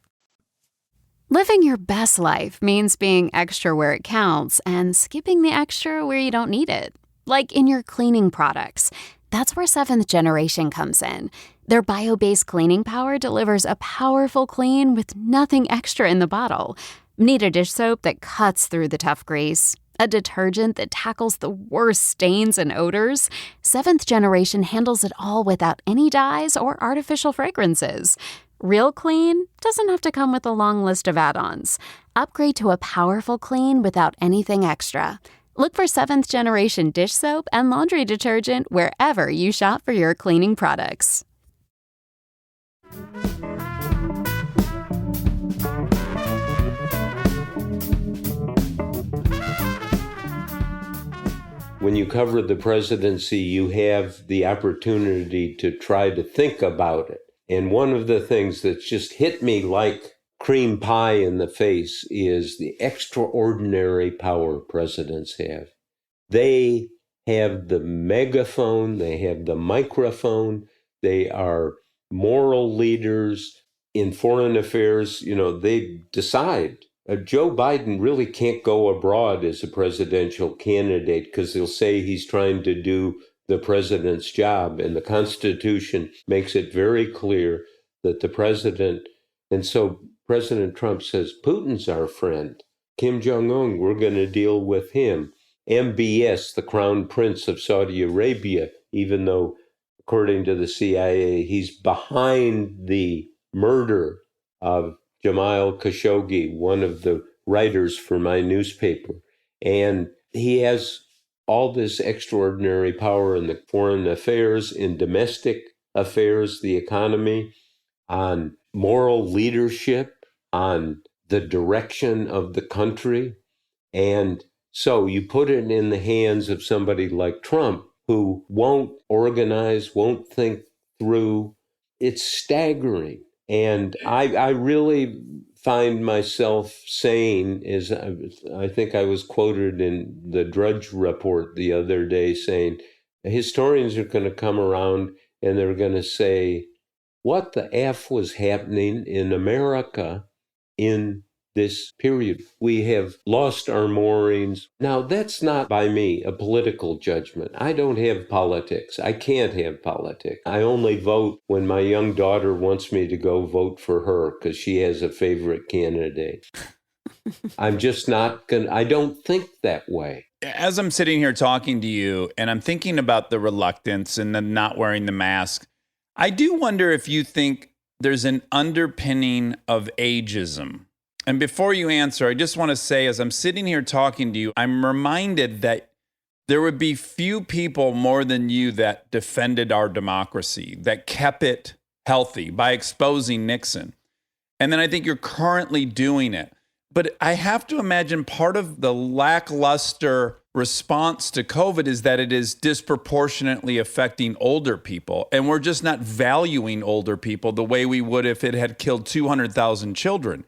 Living your best life means being extra where it counts and skipping the extra where you don't need it. Like in your cleaning products. That's where 7th Generation comes in. Their bio-based cleaning power delivers a powerful clean with nothing extra in the bottle. Need a dish soap that cuts through the tough grease? A detergent that tackles the worst stains and odors? Seventh Generation handles it all without any dyes or artificial fragrances. Real clean doesn't have to come with a long list of add-ons. Upgrade to a powerful clean without anything extra. Look for Seventh Generation dish soap and laundry detergent wherever you shop for your cleaning products. When you cover the presidency, you have the opportunity to try to think about it. And one of the things that's just hit me like cream pie in the face is the extraordinary power presidents have. They have the megaphone, they have the microphone, they are moral leaders in foreign affairs. They decide. Joe Biden really can't go abroad as a presidential candidate because they'll say he's trying to do the president's job. And the Constitution makes it very clear that the president, and so President Trump says, Putin's our friend. Kim Jong-un, we're going to deal with him. MBS, the crown prince of Saudi Arabia, even though, according to the CIA, he's behind the murder of Jamal Khashoggi, one of the writers for my newspaper. And he has all this extraordinary power in the foreign affairs, in domestic affairs, the economy, on moral leadership, on the direction of the country. And so you put it in the hands of somebody like Trump, who won't organize, won't think through. It's staggering. And I really find myself saying, as I think I was quoted in the Drudge Report the other day, saying, historians are going to come around and they're going to say, what the F was happening in America in this period? We have lost our moorings. Now, that's not by me a political judgment. I don't have politics. I can't have politics. I only vote when my young daughter wants me to go vote for her because she has a favorite candidate. I'm just not going to, I don't think that way. As I'm sitting here talking to you and I'm thinking about the reluctance and the not wearing the mask, I do wonder if you think there's an underpinning of ageism. And before you answer, I just want to say, as I'm sitting here talking to you, I'm reminded that there would be few people more than you that defended our democracy, that kept it healthy by exposing Nixon. And then I think you're currently doing it. But I have to imagine part of the lackluster response to COVID is that it is disproportionately affecting older people. And we're just not valuing older people the way we would if it had killed 200,000 children.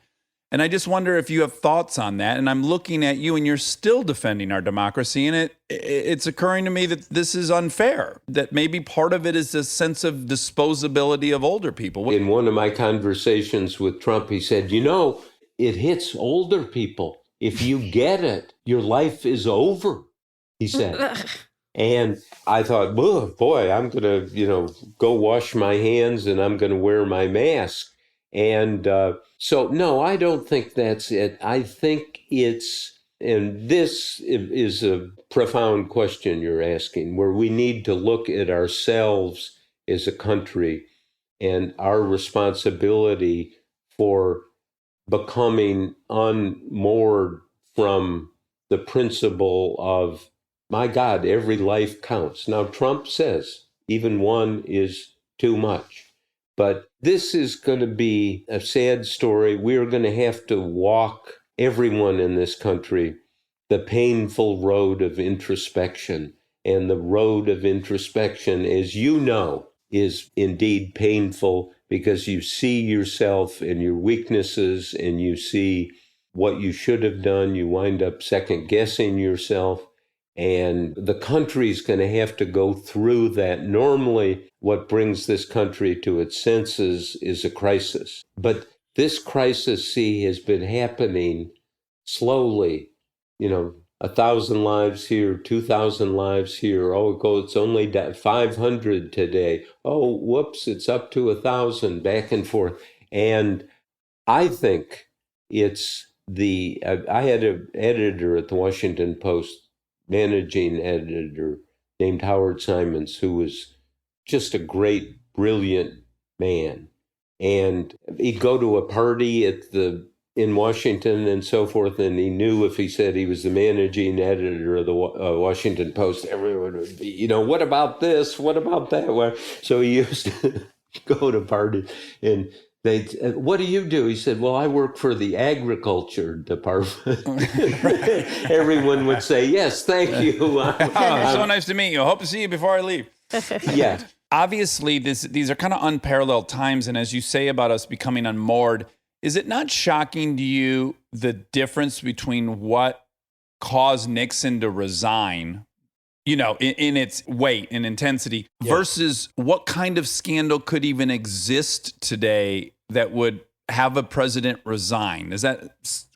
And I just wonder if you have thoughts on that. And I'm looking at you and you're still defending our democracy. And it's occurring to me that this is unfair, that maybe part of it is a sense of disposability of older people. In one of my conversations with Trump, he said, it hits older people. If you get it, your life is over, he said. And I thought, boy, I'm going to, go wash my hands and I'm going to wear my mask. And so, no, I don't think that's it. I think and this is a profound question you're asking, where we need to look at ourselves as a country and our responsibility for becoming unmoored from the principle of, my God, every life counts. Now, Trump says even one is too much. But this is going to be a sad story. We are going to have to walk, everyone in this country, the painful road of introspection. And the road of introspection, as you know, is indeed painful because you see yourself and your weaknesses and you see what you should have done. You wind up second guessing yourself. And the country's going to have to go through that. Normally, what brings this country to its senses is a crisis. But this crisis, has been happening slowly. 1,000 lives here, 2,000 lives here. Oh, it's only 500 today. Oh, whoops, it's up to 1,000, back and forth. And I think it's I had an editor at the Washington Post, managing editor named Howard Simons, who was just a great, brilliant man. And he'd go to a party in Washington and so forth, and he knew if he said he was the managing editor of the Washington Post, everyone would be, what about this? What about that? So he used to go to parties, and they'd, what do you do? He said, well, I work for the agriculture department. Everyone would say, yes, thank you. So nice to meet you. Hope to see you before I leave. Yeah. Obviously, these are kind of unparalleled times. And as you say about us becoming unmoored, is it not shocking to you the difference between what caused Nixon to resign, in its weight and intensity, versus what kind of scandal could even exist today that would have a president resign? Does that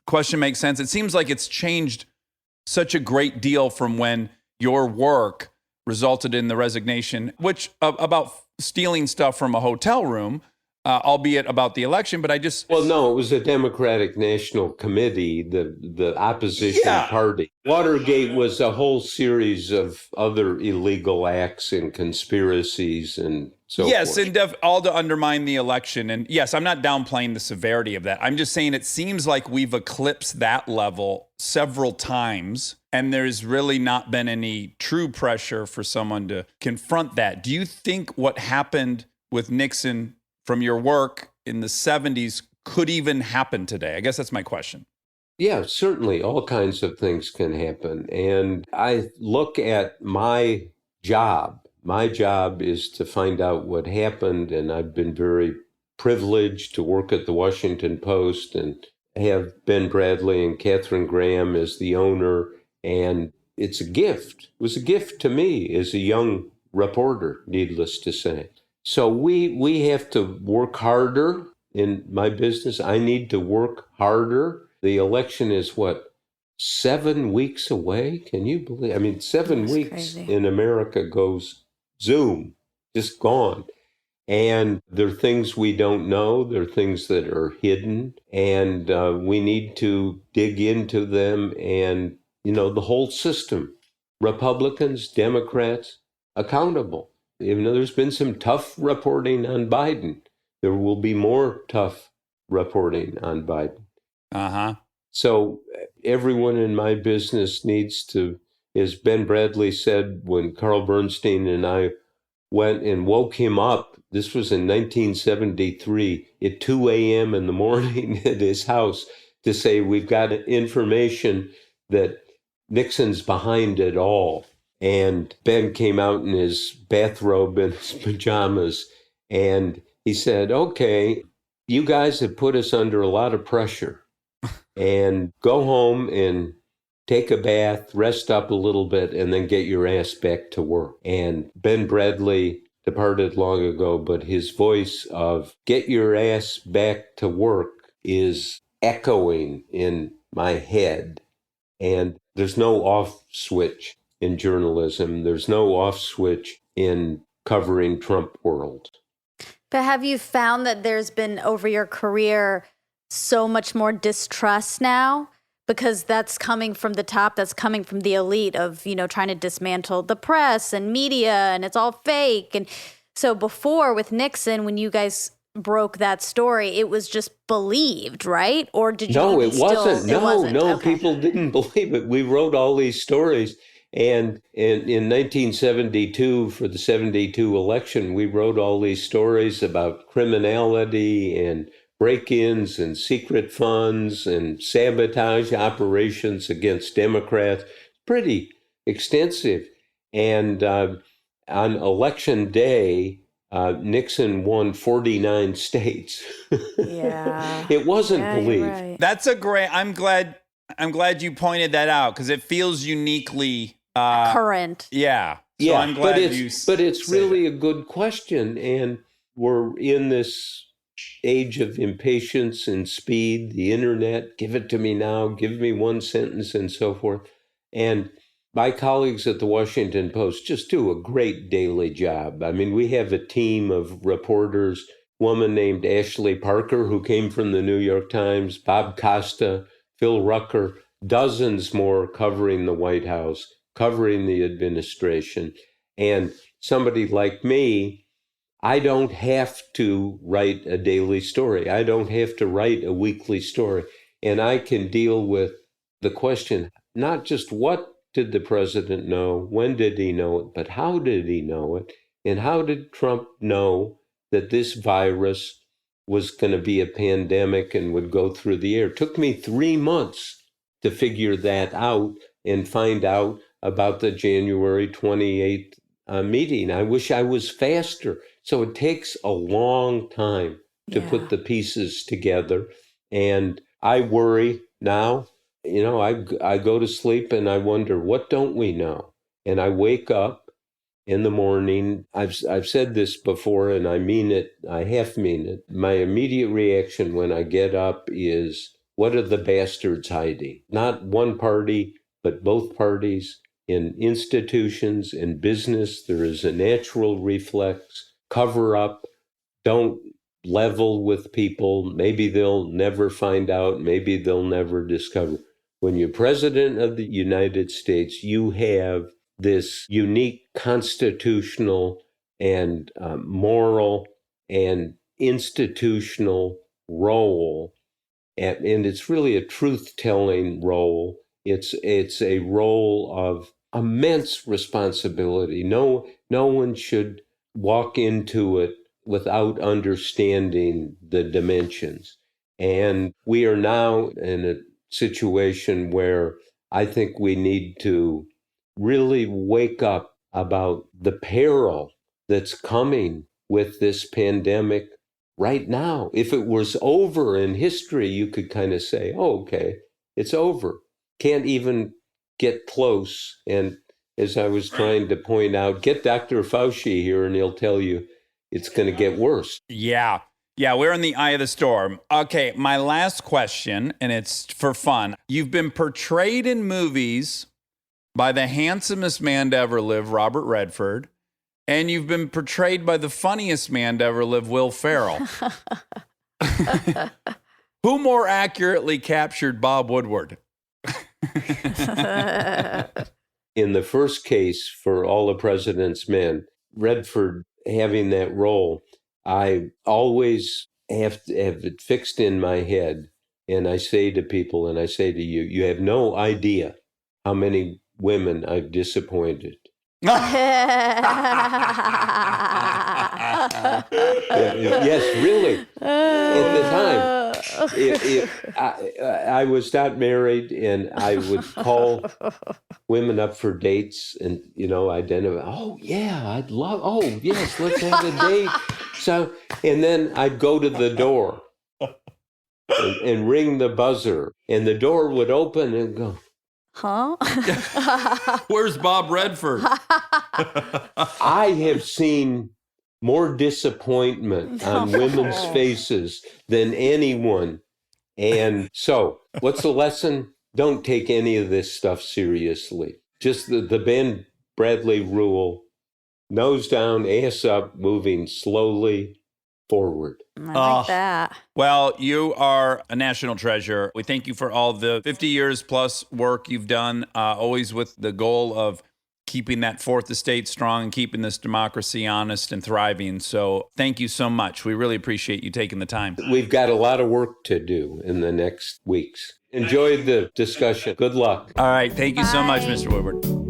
question make sense? It seems like it's changed such a great deal from when your work resulted in the resignation, which about stealing stuff from a hotel room, albeit about the election. But well, no, it was a Democratic National Committee, the opposition party. Watergate was a whole series of other illegal acts and conspiracies and so forth. Yes, and all to undermine the election. And yes, I'm not downplaying the severity of that. I'm just saying it seems like we've eclipsed that level several times, and there's really not been any true pressure for someone to confront that. Do you think what happened with Nixon from your work in the 70s could even happen today? I guess that's my question. Yeah, certainly all kinds of things can happen. And I look at my job. My job is to find out what happened. And I've been very privileged to work at the Washington Post and have Ben Bradley and Catherine Graham as the owner. And it's a gift. It was a gift to me as a young reporter, needless to say. So we have to work harder in my business. I need to work harder. The election is 7 weeks away? Can you believe? I mean, 7 weeks crazy. In America goes zoom, just gone. And there are things we don't know. There are things that are hidden, and we need to dig into them. And, the whole system, Republicans, Democrats, accountable. Even though there's been some tough reporting on Biden, there will be more tough reporting on Biden. Uh-huh. So everyone in my business needs to, as Ben Bradley said when Carl Bernstein and I went and woke him up, this was in 1973, at 2 a.m. in the morning at his house, to say, we've got information that Nixon's behind it all. And Ben came out in his bathrobe and his pajamas, and he said, okay, you guys have put us under a lot of pressure, and go home and take a bath, rest up a little bit, and then get your ass back to work. And Ben Bradley departed long ago, but his voice of get your ass back to work is echoing in my head. And there's no off switch in journalism. There's no off switch in covering Trump world. But have you found that there's been, over your career, so much more distrust now? Because that's coming from the top, that's coming from the elite of, trying to dismantle the press and media, and it's all fake. And so before with Nixon, when you guys broke that story, it was just believed, right? Or did you? No, it wasn't. It wasn't. No, Okay. people didn't believe it. We wrote all these stories. And in 1972, for the 72 election, we wrote all these stories about criminality and break-ins and secret funds and sabotage operations against Democrats. Pretty extensive. And on election day, Nixon won 49 states. Yeah. It wasn't Yeah, you're believed. right. That's a great. I'm glad you pointed that out, because it feels uniquely Current. Yeah. So Yeah, I'm glad but it's really a good question, and we're in this age of impatience and speed, the internet, give it to me now, give me one sentence, and so forth. And my colleagues at the Washington Post just do a great daily job. I mean, we have a team of reporters, woman named Ashley Parker, who came from the New York Times, Bob Costa, Phil Rucker, dozens more covering the White House, covering the administration. And somebody like me, I don't have to write a daily story. I don't have to write a weekly story. And I can deal with the question, not just what did the president know, when did he know it, but how did he know it? And how did Trump know that this virus was going to be a pandemic and would go through the air? It took me 3 months to figure that out and find out about the January 28th meeting. I wish I was faster. So it takes a long time to put the pieces together. And I worry now, I go to sleep and I wonder, what don't we know? And I wake up in the morning. I've said this before and I mean it. I half mean it. My immediate reaction when I get up is, what are the bastards hiding? Not one party, but both parties. In institutions, in business, there is a natural reflex. Cover up. Don't level with people. Maybe they'll never find out. Maybe they'll never discover. When you're president of the United States, you have this unique constitutional and moral and institutional role. And it's really a truth-telling role. It's a role of immense responsibility. No one should walk into it without understanding the dimensions. And we are now in a situation where I think we need to really wake up about the peril that's coming with this pandemic right now. If it was over in history, you could kind of say, oh, okay, it's over. Can't even get close. And as I was trying to point out, get Dr. Fauci here and he'll tell you it's going to get worse. Yeah, we're in the eye of the storm. Okay, my last question, and it's for fun. You've been portrayed in movies by the handsomest man to ever live, Robert Redford, and you've been portrayed by the funniest man to ever live, Will Ferrell. Who more accurately captured Bob Woodward? In the first case, for All the President's Men, Redford having that role, I always have it fixed in my head. And I say to people, and I say to you, you have no idea how many women I've disappointed. Yes, really. At the time, I was not married, and I would call women up for dates, and identify. Oh yeah, oh yes, let's have a date. So, and then I'd go to the door and ring the buzzer, and the door would open and go, huh? Where's Bob Redford? I have seen more disappointment on women's faces than anyone. And so, what's the lesson? Don't take any of this stuff seriously. Just the Ben Bradley rule, nose down, ass up, moving slowly forward. I like that. Well, you are a national treasure. We thank you for all the 50 years plus work you've done, always with the goal of keeping that fourth estate strong and keeping this democracy honest and thriving. So thank you so much. We really appreciate you taking the time. We've got a lot of work to do in the next weeks. Enjoyed the discussion. Good luck. All right. Thank you so much, Mr. Woodward.